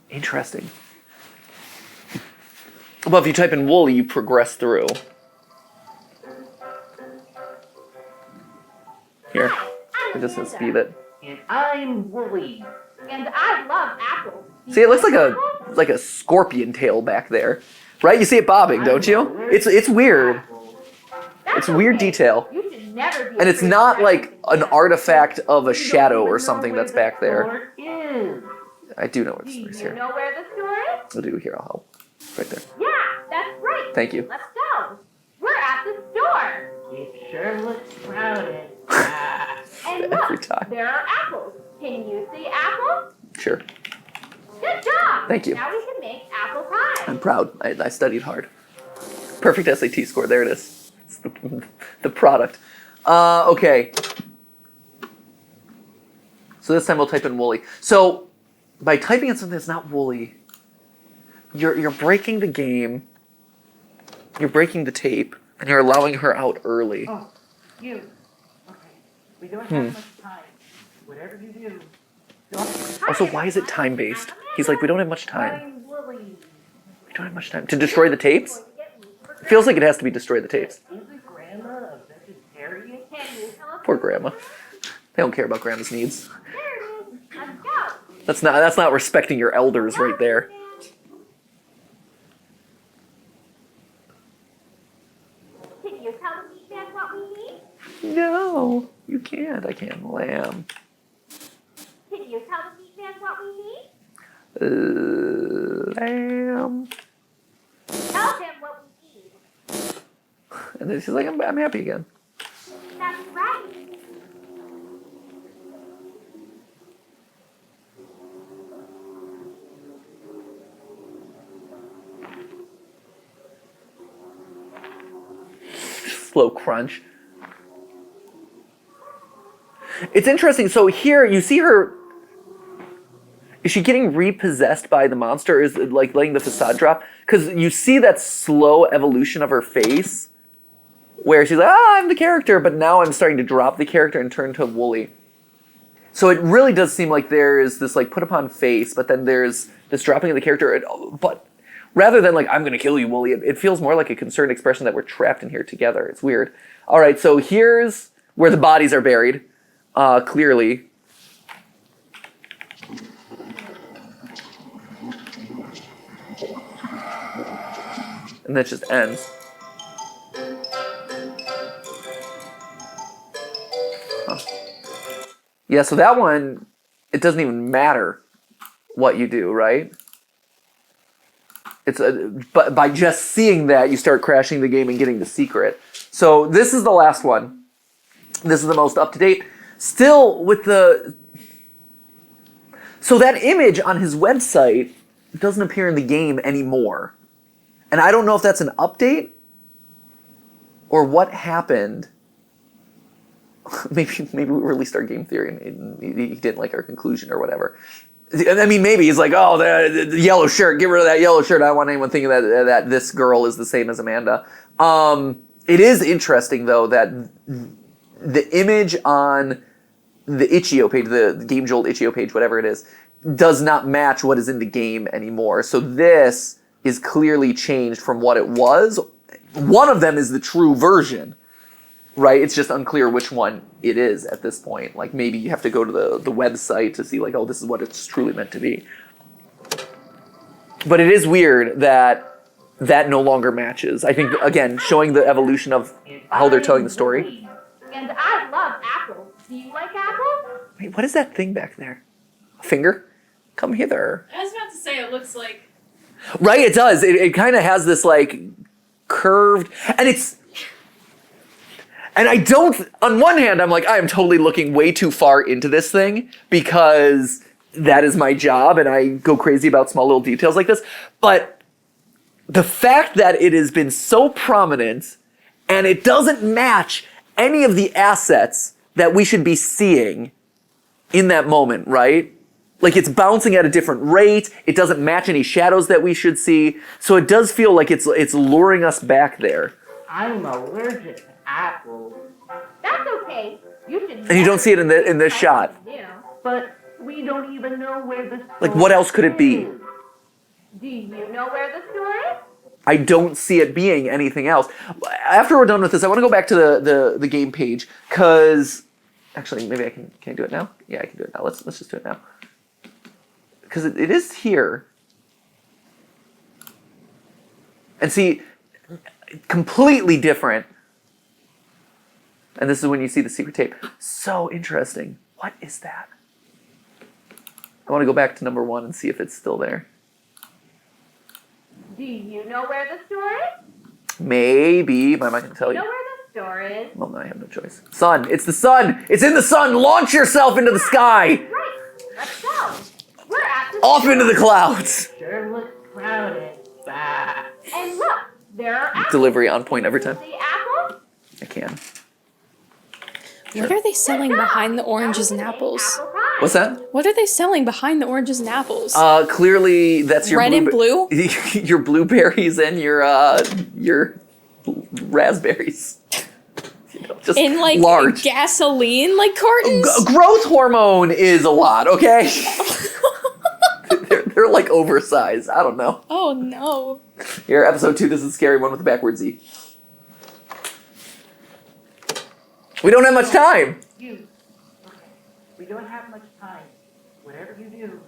S2: Interesting. But if you type in Wooly, you progress through. Here,
S1: I'm
S2: we just
S1: Amanda.
S2: speed it.
S4: And I'm Wooly.
S1: And I love apples.
S2: See, it looks like a scorpion tail back there, right? You see it bobbing, don't you? It's weird.
S1: That's
S2: It's a weird
S1: okay.
S2: detail.
S1: You should never be
S2: And it's
S1: afraid
S2: not
S1: of
S2: like
S1: everything.
S2: an artifact of a
S4: You
S2: shadow
S4: don't
S2: or
S4: even
S2: something
S4: know where
S2: that's
S4: the
S2: back there.
S4: store is.
S2: I do know where the
S1: Do
S2: store is
S1: you
S2: here.
S1: know where the store is?
S2: I'll do here, I'll help. Right there.
S1: Yeah, that's right.
S2: Thank you.
S1: Let's go. We're at the store.
S4: It sure looks crowded.
S1: And
S2: Every
S1: look,
S2: time.
S1: there are apples. Can you see apples?
S2: Sure.
S1: Good job.
S2: Thank you.
S1: Now we can make apple pie.
S2: I'm proud. I studied hard. Perfect SAT score. There it is. It's the product. Okay. So this time we'll type in Wooly. So by typing in something that's not Wooly, you're breaking the game. You're breaking the tape, and you're allowing her out early.
S4: Oh, you. Okay. We don't have much time. Whatever you do, don't.
S2: Also, why is it time-based? He's like, we don't have much time.
S4: I'm Wooly.
S2: We don't have much time. To destroy the tapes? It feels like it has to be destroy the tapes.
S4: Isn't Grandma a vegetarian?
S1: Can you tell us?
S2: Poor Grandma. They don't care about Grandma's needs.
S1: There it is. Let's go.
S2: That's not respecting your elders right there.
S1: Can you tell the meat man what we need?
S2: No, you can't. I can't. Lamb.
S1: Can you tell the meat man what we need?
S2: Lamb.
S1: Tell him what we need.
S2: And then she's like, I'm happy again.
S1: That's right.
S2: Slow crunch. It's interesting. So here you see her. Is she getting repossessed by the monster? Or is it like letting the facade drop? Because you see that slow evolution of her face, where she's like, I'm the character, but now I'm starting to drop the character and turn to Wooly. So it really does seem like there is this like put upon face, but then there's this dropping of the character. But rather than like, I'm going to kill you, Wooly, it feels more like a concerned expression that we're trapped in here together. It's weird. All right, so here's where the bodies are buried, clearly. And that just ends. Huh. Yeah, so that one, it doesn't even matter what you do, right? But by just seeing that, you start crashing the game and getting the secret. So this is the last one. This is the most up-to-date. Still with the... So that image on his website doesn't appear in the game anymore. And I don't know if that's an update or what happened. maybe we released our game theory and he didn't like our conclusion or whatever. I mean, maybe he's like, oh, the yellow shirt, get rid of that yellow shirt. I don't want anyone thinking that this girl is the same as Amanda. It is interesting, though, that the image on the itch.io page, the Game Jolt itch.io page, whatever it is, does not match what is in the game anymore. So this is clearly changed from what it was. One of them is the true version, right? It's just unclear which one it is at this point. Like, maybe you have to go to the website to see, like, oh, this is what it's truly meant to be. But it is weird that that no longer matches. I think, again, showing the evolution of how they're telling the story.
S1: And I love apples. Do you like apples?
S2: Wait, what is that thing back there? A finger? Come hither.
S3: I was about to say it looks like.
S2: Right, it does. It kind of has this like curved, and it's. And I don't. On one hand, I'm like, I am totally looking way too far into this thing because that is my job, and I go crazy about small little details like this. But the fact that it has been so prominent, and it doesn't match any of the assets that we should be seeing in that moment, right? Like it's bouncing at a different rate. It doesn't match any shadows that we should see. So it does feel like it's luring us back there.
S4: I'm allergic to apples.
S1: That's okay. You should.
S2: And you don't see it in this shot.
S1: Yeah.
S4: But we don't even know where the
S2: Like what else could it be?
S1: Do you know where the store is?
S2: I don't see it being anything else. After we're done with this, I want to go back to the game page because actually maybe can I do it now? Yeah, I can do it now. Let's just do it now. Because it is here. And see, completely different. And this is when you see the secret tape. So interesting. What is that? I want to go back to number 1 and see if it's still there.
S1: Do you know where the store is?
S2: Maybe, but I'm not going to tell
S1: You know
S2: you.
S1: where the store is?
S2: Well, no, I have no choice. Sun. It's the sun. It's in the sun. Launch yourself into the sky.
S1: Right. Let's go. We're at the
S2: Off
S1: store.
S2: into the clouds.
S4: Sure looks crowded. Bah.
S1: And look, there are apples.
S2: Delivery on point every time.
S1: See apples?
S2: I can.
S3: What are they selling behind the oranges and apples?
S1: Apple pie.
S2: What's that?
S3: What are they selling behind the oranges and apples?
S2: Clearly that's your
S3: Red and blue?
S2: your blueberries and your raspberries. You know, just
S3: In like
S2: large.
S3: gasoline like cartons?
S2: Growth hormone is a lot, okay? they're like oversized. I don't know.
S3: Oh no.
S2: Here, episode 2, this is a scary one with the backwards Z. We don't have much time.
S4: You. Okay. We don't have much time. Whatever you do,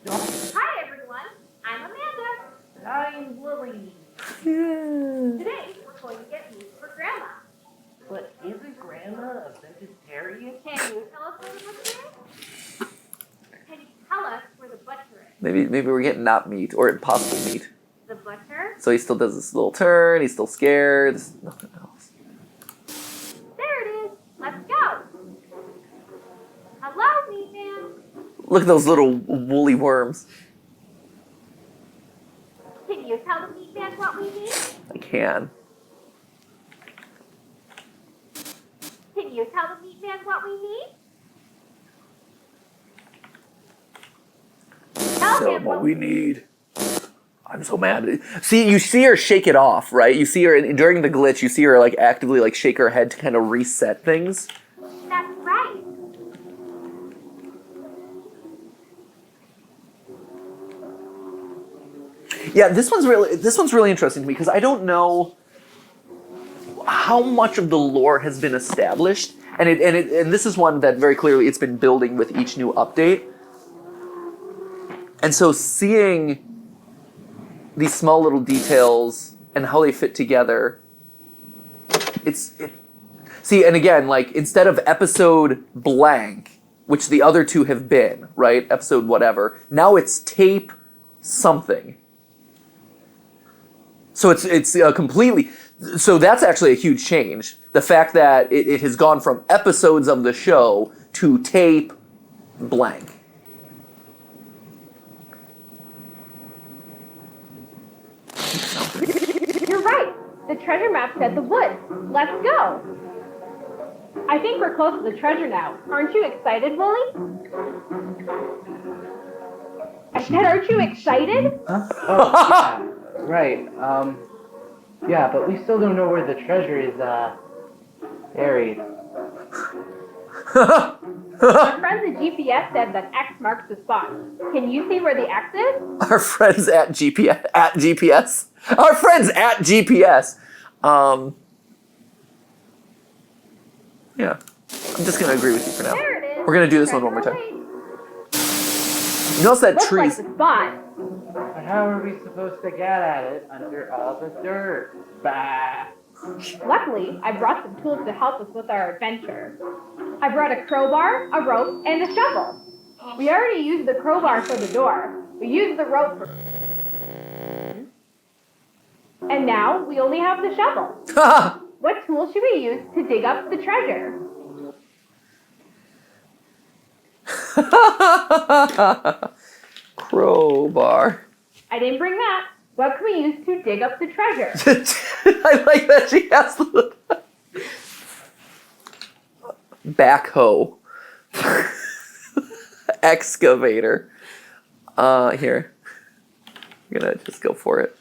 S4: don't.
S1: Hi, everyone. I'm Amanda.
S4: And I'm Lily.
S1: Today, we're going to get meat for Grandma.
S4: But isn't Grandma a vegetarian?
S1: Can you tell us where the butcher is? Can you tell us where the butcher is?
S2: Maybe we're getting not meat or impossible meat.
S1: The butcher?
S2: So he still does this little turn. He's still scared. There's nothing else.
S1: There it is. Let's go. Hello, meat man.
S2: Look at those little woolly worms.
S1: Can you tell the meat man what we need?
S2: I can.
S1: Can you tell the meat man what we need? Tell him what we
S2: need. I'm so mad. See, you see her shake it off, right? You see her during the glitch. You see her like actively like shake her head to kind of reset things.
S1: That's right.
S2: Yeah, this one's really interesting to me because I don't know how much of the lore has been established, and this is one that very clearly it's been building with each new update. And so seeing these small little details and how they fit together, see, and again, like instead of episode blank, which the other two have been, right? Episode whatever. Now it's tape something. So it's completely. So that's actually a huge change. The fact that it has gone from episodes of the show to tape blank.
S1: You're right. The treasure map said the woods. Let's go. I think we're close to the treasure now. Aren't you excited, Wooly? I said, aren't you excited?
S4: Huh? Oh, yeah. Right. Yeah, but we still don't know where the treasure is, buried.
S1: Our friends at GPS said that X marks the spot. Can you see where the X is?
S2: Our friends at GPS. Our friends at GPS. Yeah. I'm just gonna agree with you for now.
S1: There it is.
S2: We're gonna do this one more time.
S1: Treasure
S2: You notice that
S1: looks
S2: trees.
S1: like the spot.
S4: But how are we supposed to get at it under all the dirt? Bah!
S1: Luckily, I brought some tools to help us with our adventure. I brought a crowbar, a rope, and a shovel. We already used the crowbar for the door. We used the rope for... And now we only have the shovel. What tool should we use to dig up the treasure?
S2: Crowbar.
S1: I didn't bring that. What can we use to dig up the treasure?
S2: I like that she has the backhoe. Excavator. Here. I'm gonna just go for it.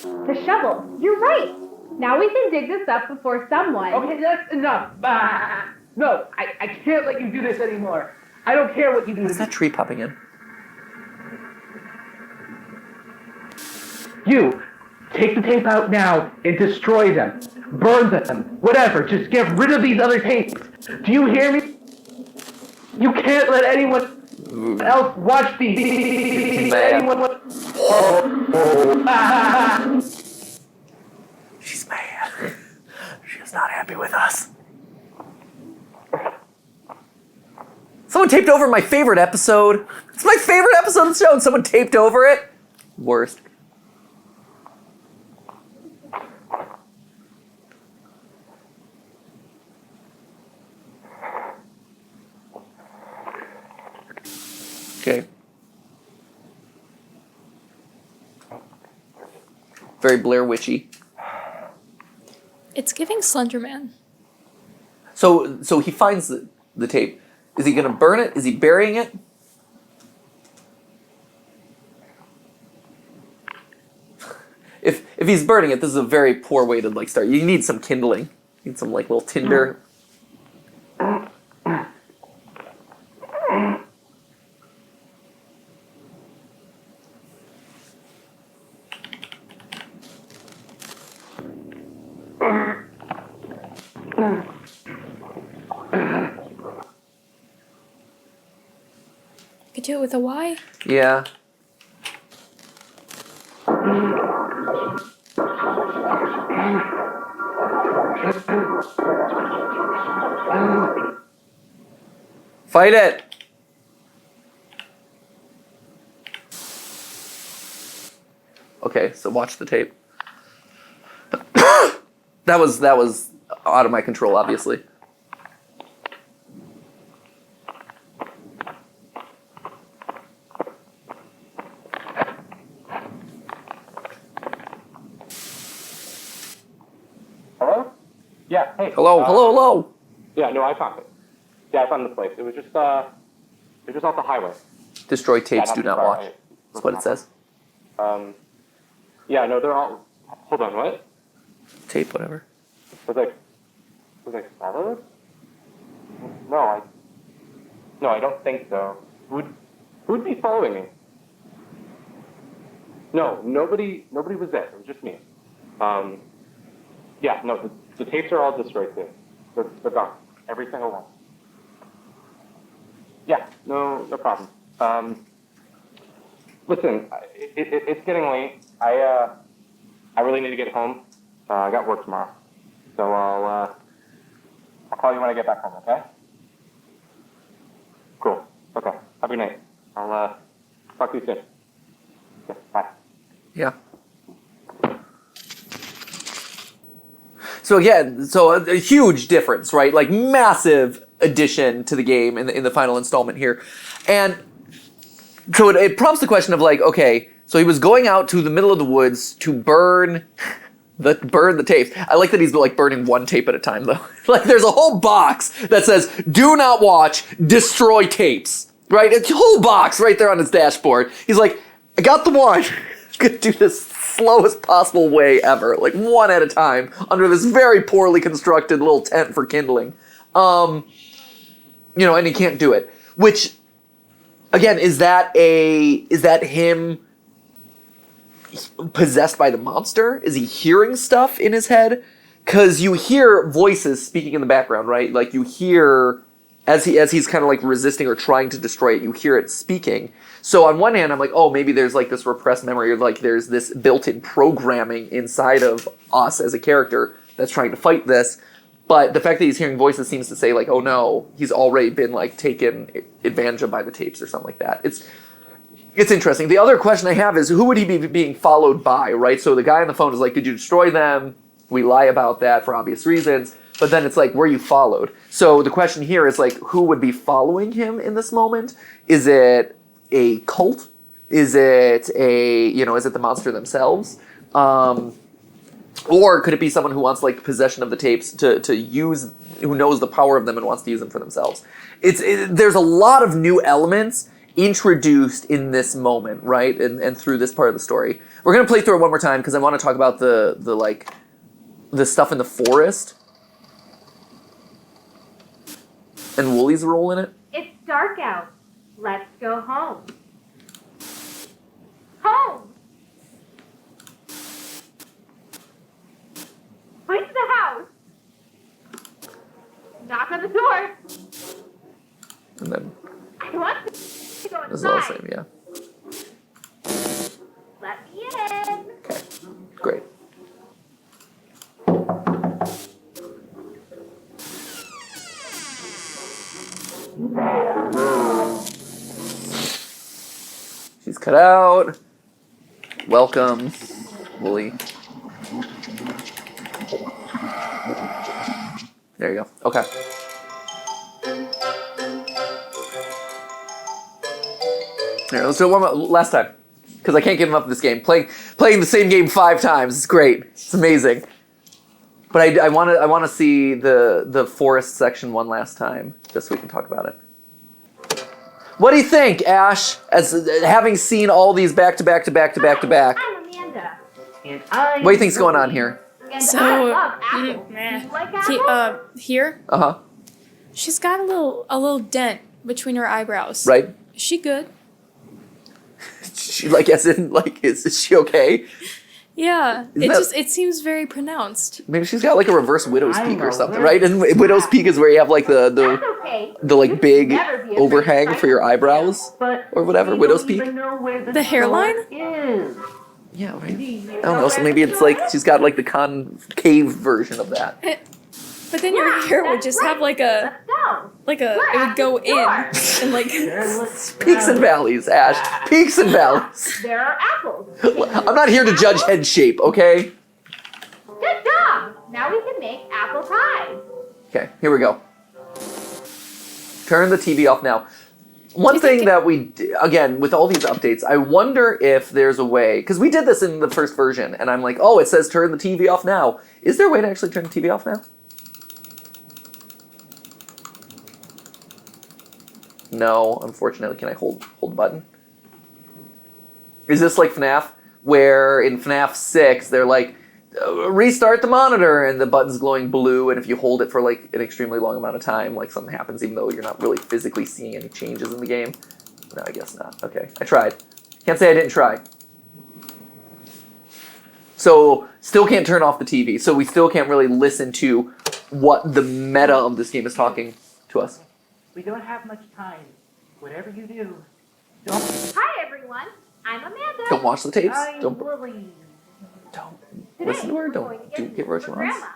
S1: The shovel. You're right. Now we can dig this up before someone...
S4: Okay, that's enough. Bah! No, I can't let you do this anymore. I don't care what you do.
S2: What's that tree popping in?
S4: You, take the tape out now and destroy them. Burn them. Whatever. Just get rid of these other tapes. Do you hear me? You can't let anyone else watch these. Anyone...
S2: She's mad. She's not happy with us. Someone taped over my favorite episode. It's my favorite episode of the show, and someone taped over it. Worst. Okay. Very Blair Witchy.
S3: It's giving Slenderman.
S2: So he finds the tape. Is he gonna burn it? Is he burying it? If he's burning it, this is a very poor way to start. You need some kindling. You need some little tinder.
S3: Could do it with a Y.
S2: Yeah. Fight it. Okay, so watch the tape. That was out of my control, obviously.
S5: Hello? Yeah, hey.
S2: Hello.
S5: Yeah, no, I found it. Yeah, I found the place. It was just off the highway.
S2: Destroy tapes,
S5: Yeah,
S2: do not
S5: far
S2: watch.
S5: away.
S2: That's what it says.
S5: Yeah, no, they're all. Hold on, what?
S2: Tape, whatever.
S5: Was I followed? No, I don't think so. Who'd be following me? No, nobody was there. It was just me. Yeah, no, the tapes are all destroyed too. They're gone. Every single one. Yeah, no problem. Listen, it's getting late. I really need to get home. I got work tomorrow. So I'll call you when I get back home, okay? Cool. Okay. Have a good night. I'll talk to you soon. Okay, bye.
S2: Yeah. So again, a huge difference, right? Like massive addition to the game in the final installment here. And so it prompts the question of okay, so he was going out to the middle of the woods to burn the tapes. I like that he's burning one tape at a time though. There's a whole box that says, do not watch, destroy tapes, right? It's a whole box right there on his dashboard. He's like, I got the one. I'm gonna do this slowest possible way ever, one at a time, under this very poorly constructed little tent for kindling. And he can't do it. Which, again, is that him possessed by the monster? Is he hearing stuff in his head? Because you hear voices speaking in the background, right? You hear as he's kind of like resisting or trying to destroy it, you hear it speaking. So on one hand, I'm like, oh, maybe there's like this repressed memory, or like there's this built-in programming inside of us as a character that's trying to fight this. But the fact that he's hearing voices seems to say like, oh no, he's already been like taken advantage of by the tapes or something like that. It's interesting. The other question I have is, who would he be being followed by, right? So the guy on the phone is like, did you destroy them? We lie about that for obvious reasons. But then it's like, were you followed? So the question here is like, who would be following him in this moment? Is it a cult? Is it is it the monster themselves? Or could it be someone who wants like possession of the tapes to use, who knows the power of them and wants to use them for themselves? There's a lot of new elements introduced in this moment, right? And through this part of the story. We're gonna play through it one more time because I want to talk about the stuff in the forest and Wooly's role in it.
S1: It's dark out. Let's go home. Home! Point to the house. Knock on the door.
S2: And then
S1: I want to go
S2: this is all the
S1: inside.
S2: same, yeah.
S1: Let me in.
S2: Okay, great. She's cut out. Welcome, Wooly. There you go. Okay. Here, let's do it one more, last time, because I can't get enough of this game. Playing the same game 5 times. It's great. It's amazing. But I want to see the forest section one last time, just so we can talk about it. What do you think, Ash? As having seen all these back to back to back to back to back,
S1: I'm Amanda.
S4: And I.
S2: what do you think's going on here?
S1: And
S3: So,
S1: I love apples.
S3: meh.
S1: You like apples?
S3: Here,
S2: Uh-huh.
S3: she's got a little dent between her eyebrows.
S2: Right?
S3: Is she good?
S2: She like as in like is she okay?
S3: Yeah.
S2: Isn't that-
S3: It seems very pronounced.
S2: Maybe she's got like a reverse widow's
S4: I
S2: peak or
S4: know,
S2: something,
S4: right?
S2: right? And widow's peak is where you have like
S1: That's
S2: the
S1: okay.
S2: like
S1: You
S2: big
S1: should never be a
S2: overhang
S1: pretty
S2: for your eyebrows
S4: But
S2: or whatever,
S4: we
S2: widow's
S4: don't
S2: peak.
S4: even know where
S3: The hairline?
S4: is.
S2: Yeah, right. I don't know. So maybe it's like she's got like the concave version of that.
S3: But then your
S1: Yeah,
S3: hair would
S1: that's
S3: just
S1: right.
S3: have like a
S1: Let's go.
S3: it would go in
S1: Sure.
S3: and like
S2: Peaks and valleys, Ash. Peaks and valleys.
S1: There are apples.
S2: I'm not here to judge head shape, okay?
S1: Good job. Now we can make apple pie.
S2: Okay, here we go. Turn the TV off now. One thing that again, with all these updates, I wonder if there's a way, because we did this in the first version, and I'm like, oh, it says turn the TV off now. Is there a way to actually turn the TV off now? No, unfortunately. Can I hold the button? Is this like FNAF, where in FNAF 6, they're like, restart the monitor, and the button's glowing blue, and if you hold it for like an extremely long amount of time, like something happens even though you're not really physically seeing any changes in the game? No, I guess not. Okay, I tried. Can't say I didn't try. So, still can't turn off the TV, so we still can't really listen to what the meta of this game is talking to us.
S4: We don't have much time. Whatever you do, don't.
S1: Hi, everyone. I'm Amanda.
S2: Don't watch the tapes.
S4: I'm
S2: Don't
S4: Wooly.
S2: listen to her.
S1: Today, we're
S2: Don't
S1: going to
S2: do
S1: get
S2: give her what she
S1: for
S2: wants.
S1: Grandma.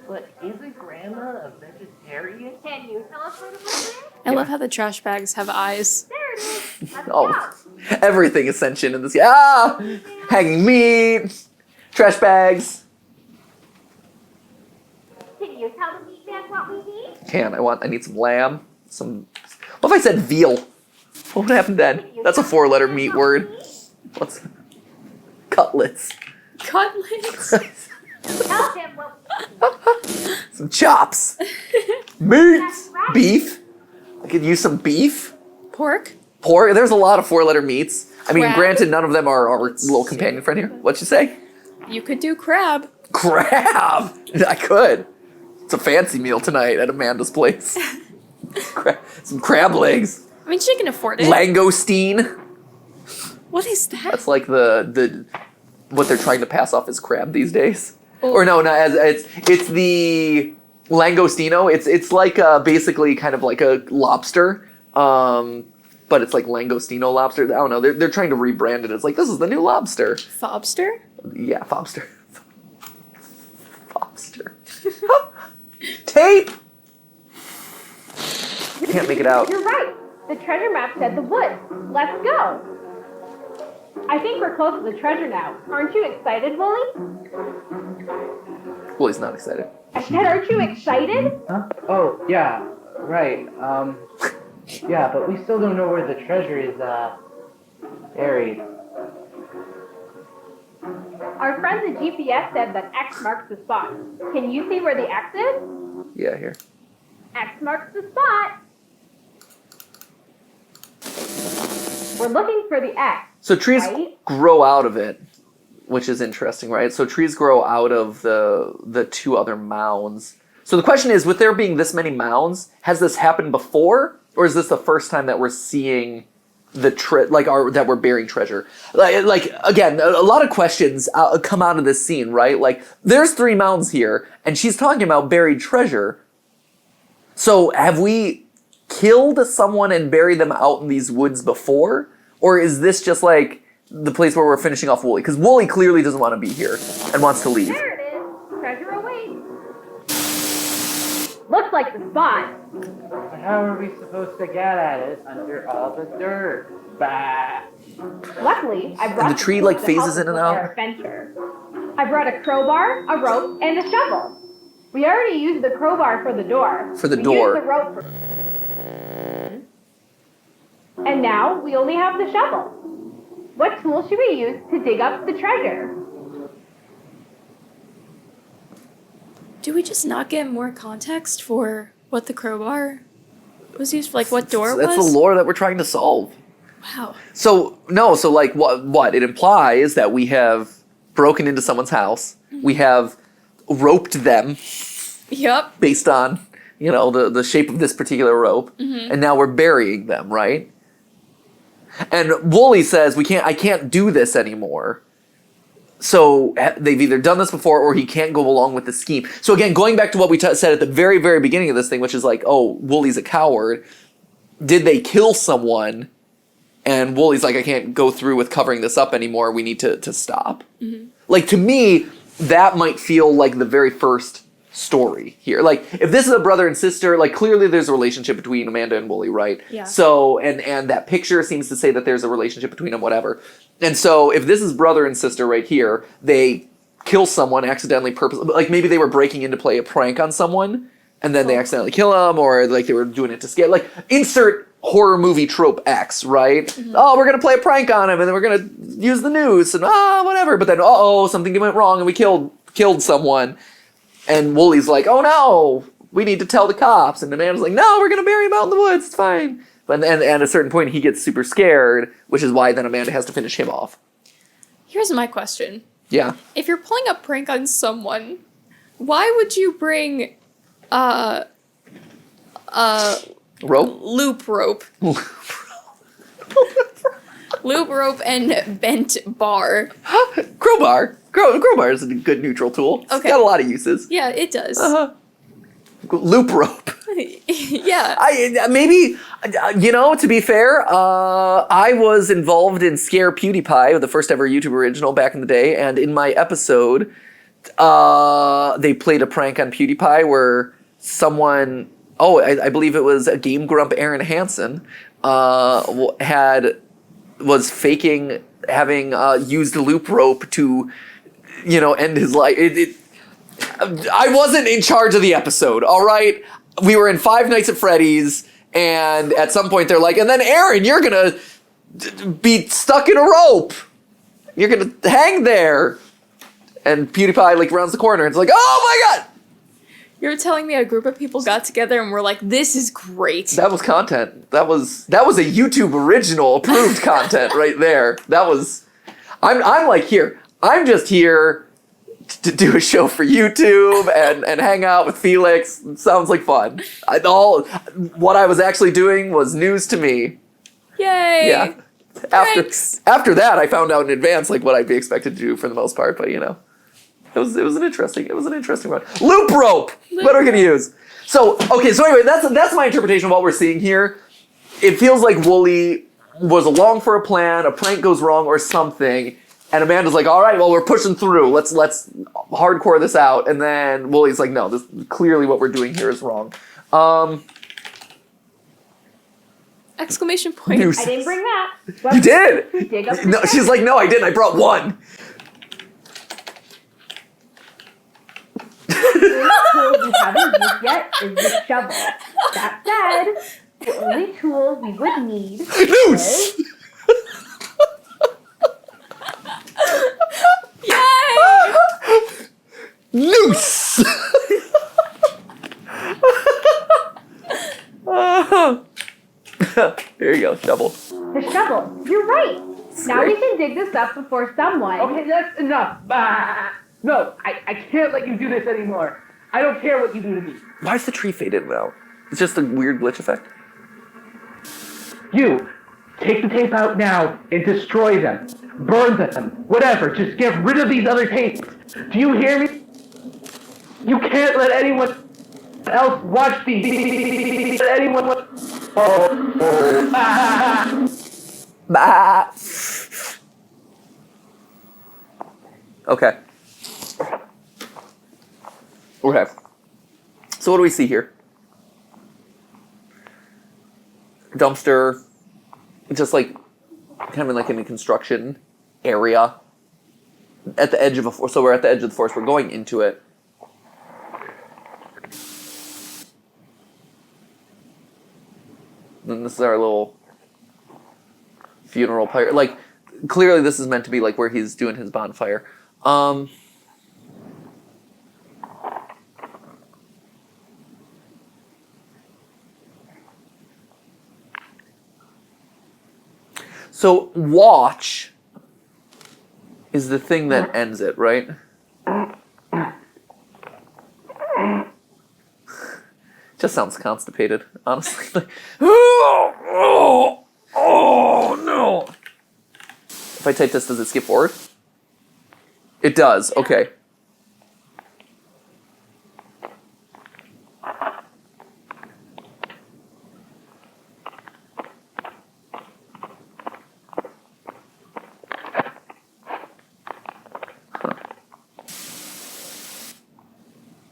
S4: But isn't Grandma a vegetarian?
S1: Can you tell us where to put it?
S3: I love how the trash bags have eyes.
S1: There it is. Let's
S2: Oh,
S1: go.
S2: everything is sentient in this game. Ah! Hanging meat, trash bags.
S1: Can you tell the meat man what we need?
S2: I need some lamb. What if I said veal? What would happen then? That's a 4-letter meat word. What's cutlets?
S3: Cutlets.
S1: Tell him what we need.
S2: Some chops. Meat. Beef. I could use some beef.
S3: Pork.
S2: Pork. There's a lot of 4-letter meats. I mean,
S3: Crab.
S2: granted, none of them are our little companion friend here. What'd you say?
S3: You could do crab.
S2: Crab. I could. It's a fancy meal tonight at Amanda's place. Some crab legs.
S3: I mean, she can afford it.
S2: Langostine.
S3: What is that?
S2: That's like the what they're trying to pass off as crab these days.
S3: Oh.
S2: Or no, not as it's the Langostino. It's like basically kind of like a lobster, but it's like Langostino lobster. I don't know. They're trying to rebrand it. It's like, this is the new lobster.
S3: Fobster?
S2: Yeah, Fobster. Fobster. Tape! Can't make it out.
S1: You're right. The treasure map said the woods. Let's go. I think we're close to the treasure now. Aren't you excited, Wooly?
S2: Well, he's not excited.
S1: I said, aren't you excited?
S4: Huh? Oh, yeah, right. Yeah, but we still don't know where the treasure is, buried.
S1: Our friend the GPS said that X marks the spot. Can you see where the X is?
S2: Yeah, here.
S1: X marks the spot. We're looking for the X.
S2: So trees
S1: right?
S2: grow out of it, which is interesting, right? So trees grow out of the two other mounds. So the question is, with there being this many mounds, has this happened before, or is this the first time that we're seeing the that we're burying treasure? Like again, a lot of questions come out of this scene, right? Like, there's 3 mounds here, and she's talking about buried treasure. So have we killed someone and buried them out in these woods before? Or is this just like the place where we're finishing off Wooly? Because Wooly clearly doesn't want to be here and wants to leave.
S1: There it is. Treasure awaits. Looks like the spot.
S4: But how are we supposed to get at it under all the dirt? Bah!
S1: Luckily, I brought
S2: And the tree,
S1: tools
S2: like,
S1: to
S2: phases
S1: help us
S2: in and
S1: with
S2: out?
S1: our adventure. I brought a crowbar, a rope, and a shovel. We already used the crowbar for the door.
S2: For the
S1: we
S2: door.
S1: Used the rope for... And now we only have the shovel. What tool should we use to dig up the treasure?
S3: Do we just not get more context for what the crowbar was used for? Like, what door
S2: That's
S3: was?
S2: the lore that we're trying to solve.
S3: Wow.
S2: So like what it implies that we have broken into someone's house. We have roped them
S3: Yep.
S2: based on, the shape of this particular rope, and now we're burying them, right? And Wooly says I can't do this anymore. So they've either done this before, or he can't go along with the scheme. So again, going back to what we said at the very, very beginning of this thing, which is like, oh, Wooly's a coward. Did they kill someone? And Wooly's like, I can't go through with covering this up anymore. We need to stop. Like, to me, that might feel like the very first story here. Like, if this is a brother and sister, like, clearly there's a relationship between Amanda and Wooly, right?
S3: Yeah.
S2: So, and that picture seems to say that there's a relationship between them, whatever. And so, if this is brother and sister right here, they kill someone accidentally, purposely. Like, maybe they were breaking in to play a prank on someone, and then they accidentally kill them, or like they were doing it to scare. Like, insert horror movie trope X, right? Oh, we're gonna play a prank on him, and then we're gonna use the noose, and whatever. But then, something went wrong, and we killed someone. And Wooly's like, oh no, we need to tell the cops. And Amanda's like, no, we're gonna bury him out in the woods. It's fine. And at a certain point, he gets super scared, which is why then Amanda has to finish him off.
S3: Here's my question.
S2: Yeah.
S3: If you're pulling a prank on someone, why would you bring
S2: Rope?
S3: loop rope? Loop rope and bent bar.
S2: Crowbar. Crowbar is a good neutral tool. It's
S3: Okay.
S2: got a lot of uses.
S3: Yeah, it does.
S2: Loop rope.
S3: Yeah.
S2: Maybe, to be fair, I was involved in Scare PewDiePie, the first ever YouTube original back in the day, and in my episode, they played a prank on PewDiePie where someone, I believe it was a Game Grump Aaron Hansen, was faking having used the loop rope to, end his life. I wasn't in charge of the episode, all right? We were in Five Nights at Freddy's, and at some point they're like, and then Aaron, you're gonna be stuck in a rope. You're gonna hang there. And PewDiePie rounds the corner and it's like, oh my god!
S3: You're telling me a group of people got together and were like, this is great.
S2: That was content. That was a YouTube original approved content right there. I'm like, here. I'm just here to do a show for YouTube and hang out with Felix. It sounds like fun. What I was actually doing was news to me.
S3: Yay!
S2: Yeah.
S3: Thanks.
S2: After that, I found out in advance what I'd be expected to do for the most part, but It was an interesting one. Loop rope. What are we gonna use? So anyway, that's my interpretation of what we're seeing here. It feels like Wooly was along for a plan, a prank goes wrong or something, and Amanda's like, all right, well, we're pushing through. Let's hardcore this out. And then Wooly's like, no, this clearly what we're doing here is wrong.
S3: Exclamation point.
S2: Noose.
S1: I didn't bring that.
S2: You did.
S1: Dig up the
S2: No, she's like, no, I didn't. I brought one.
S1: The only tool we haven't used yet is the shovel. That said, the only tool we would need
S2: Noose.
S1: is...
S3: Yay!
S2: Noose. Here you go, shovel.
S1: The shovel. You're right. Now we can dig this up before someone...
S4: Okay, that's enough. No, I can't let you do this anymore. I don't care what you do to me.
S2: Why is the tree faded now? It's just a weird glitch effect.
S4: You, take the tape out now and destroy them. Burn them. Whatever. Just get rid of these other tapes. Do you hear me? You can't let anyone else watch these. Let anyone watch...
S2: Bah. Okay. Okay. So what do we see here? Dumpster, just like kind of like in a construction area at the edge of a forest. So we're at the edge of the forest. We're going into it. And this is our little funeral pyre. Like, clearly this is meant to be like where he's doing his bonfire. So watch is the thing that ends it, right? Just sounds constipated, honestly. Like, oh no. If I type this, does it skip forward? It does, okay.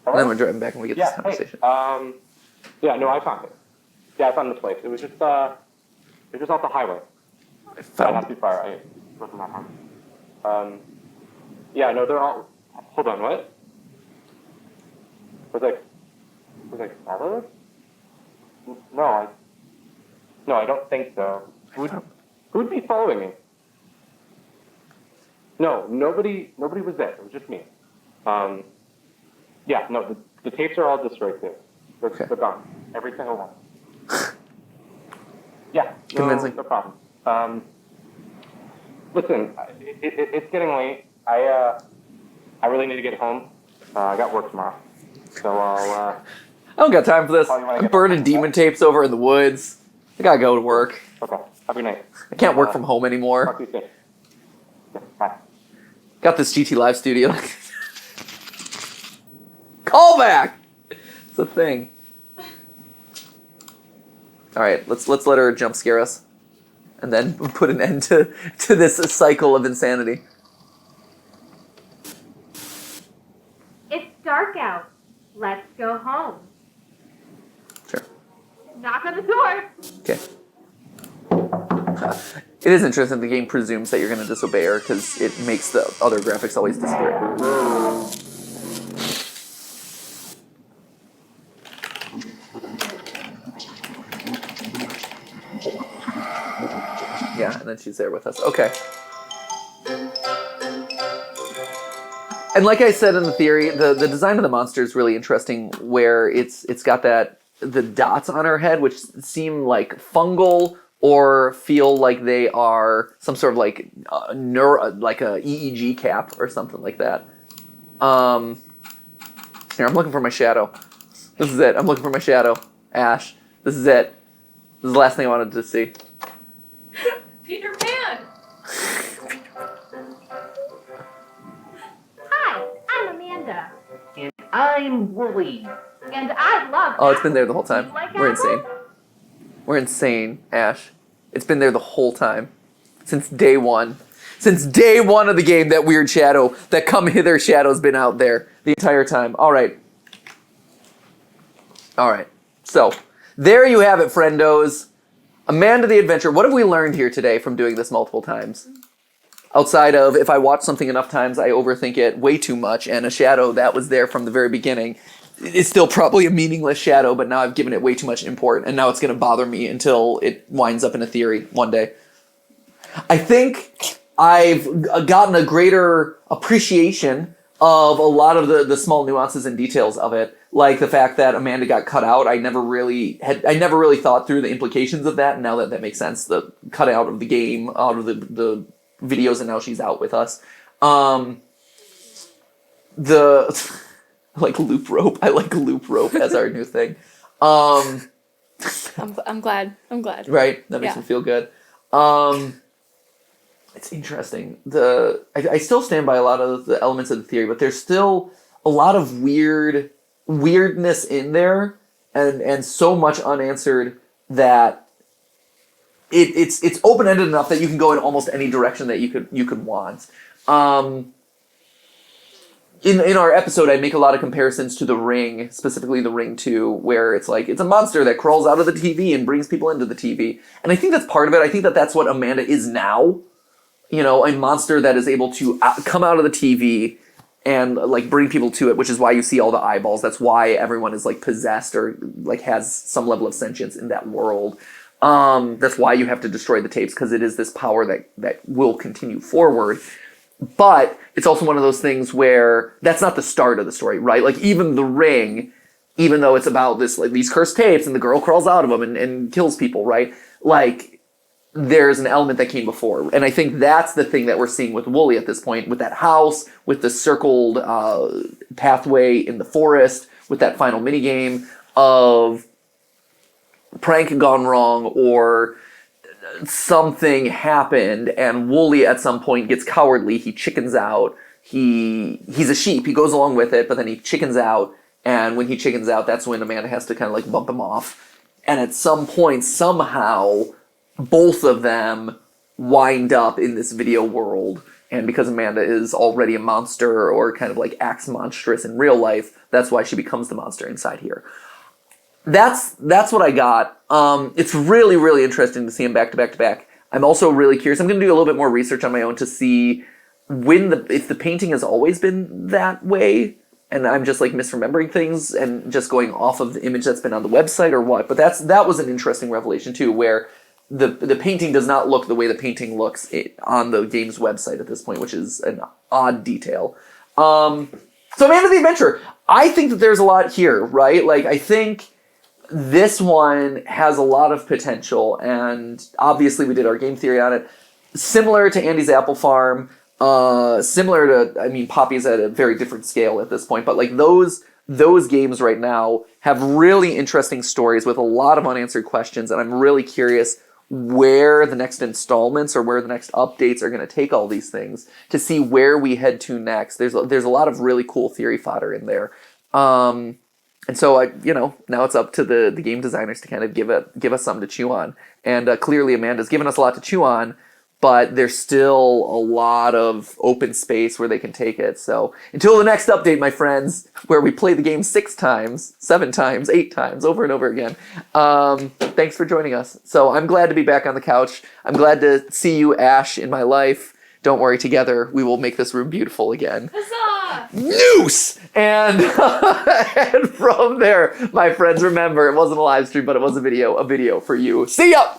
S2: And then we're driving back and we get this conversation.
S5: Yeah, no, I found it. Yeah, I found this place. It was just off the highway.
S2: I found
S5: not too far. It wasn't that hard. Yeah, no, they're all. Hold on, what? Was I followed? No, I don't think so. Who'd be following me? No, nobody was there. It was just me. Yeah, no, the tapes are all destroyed too. They're gone. Every single one. Yeah,
S2: Convincing.
S5: no problem. Listen, it's getting late. I really need to get home. I got work tomorrow. So
S2: I don't got time for this. I'm burning demon tapes over in the woods. I gotta go to work.
S5: Okay, have a good night.
S2: I can't work from home
S5: Talk
S2: anymore.
S5: to you soon. Yeah, bye.
S2: Got this GT Live studio. Callback! It's a thing. Alright, let's let her jump scare us. And then put an end to this cycle of insanity.
S1: It's dark out. Let's go home.
S2: Sure.
S1: Knock on the door.
S2: Okay. It is interesting the game presumes that you're going to disobey her because it makes the other graphics always disappear. Yeah, and then she's there with us. Okay. And like I said in the theory, the design of the monster is really interesting where it's got the dots on her head which seem like fungal or feel like they are some sort of like like a EEG cap or something like that. Here, I'm looking for my shadow. This is it. I'm looking for my shadow. Ash. This is it. This is the last thing I wanted to see.
S3: Peter Pan!
S1: Hi, I'm
S4: And I'm Wooly.
S1: And I love
S2: Oh, it's been there the whole time.
S1: You like
S2: We're
S1: apples?
S2: insane. We're insane, Ash. It's been there the whole time. Since day one. Since day one of the game, that weird shadow, that come hither shadow's been out there the entire time. All right. So, there you have it, friendos. Amanda the Adventure. What have we learned here today from doing this multiple times? Outside of, if I watch something enough times, I overthink it way too much, and a shadow that was there from the very beginning is still probably a meaningless shadow, but now I've given it way too much import, and now it's going to bother me until it winds up in a theory one day. I think I've gotten a greater appreciation of a lot of the small nuances and details of it, like the fact that Amanda got cut out. I never really thought through the implications of that, and now that makes sense. The cut out of the game, out of the videos, and now she's out with us. Like loop rope. I like loop rope as our new thing.
S3: I'm glad.
S2: Right? That makes
S3: Yeah.
S2: me feel good. It's interesting. I still stand by a lot of the elements of the theory, but there's still a lot of weirdness in there, and so much unanswered that it's open-ended enough that you can go in almost any direction that you could want. In our episode, I make a lot of comparisons to The Ring, specifically The Ring 2, where it's like, it's a monster that crawls out of the TV and brings people into the TV. And I think that's part of it. I think that's what Amanda is now. You know, a monster that is able to come out of the TV and, like, bring people to it, which is why you see all the eyeballs. That's why everyone is, like, possessed or, like, has some level of sentience in that world. That's why you have to destroy the tapes, because it is this power that will continue forward. But it's also one of those things where that's not the start of the story, right? Like, even The Ring, even though it's about this, like, these cursed tapes and the girl crawls out of them and kills people, right? Like, there's an element that came before. And I think that's the thing that we're seeing with Wooly at this point, with that house, with the circled pathway in the forest, with that final minigame of prank gone wrong, or something happened and Wooly at some point gets cowardly. He chickens out. He's a sheep. He goes along with it, but then he chickens out. And when he chickens out, that's when Amanda has to kind of like bump him off. And at some point, somehow, both of them wind up in this video world. And because Amanda is already a monster, or kind of like acts monstrous in real life, that's why she becomes the monster inside here. That's what I got. It's really, really interesting to see them back to back to back. I'm also really curious. I'm going to do a little bit more research on my own to see if the painting has always been that way, and I'm just like misremembering things and just going off of the image that's been on the website or what. But that was an interesting revelation too, where the painting does not look the way the painting looks on the game's website at this point, which is an odd detail. So Amanda the Adventure, I think that there's a lot here, right? Like, I think this one has a lot of potential, and obviously we did our game theory on it. Similar to Andy's Apple Farm, similar to, I mean, Poppy's at a very different scale at this point, but like those games right now have really interesting stories with a lot of unanswered questions, and I'm really curious where the next installments or where the next updates are going to take all these things to see where we head to next. There's a lot of really cool theory fodder in there. And so, now it's up to the game designers to kind of give us something to chew on. And clearly Amanda's given us a lot to chew on, but there's still a lot of open space where they can take it. So until the next update, my friends, where we play the game 6 times, 7 times, 8 times, over and over again, thanks for joining us. So I'm glad to be back on the couch. I'm glad to see you, Ash, in my life. Don't worry, together we will make this room beautiful again.
S1: Huzzah!
S2: Noose! And, and from there, my friends, remember, it wasn't a live stream, but it was a video for you. See ya!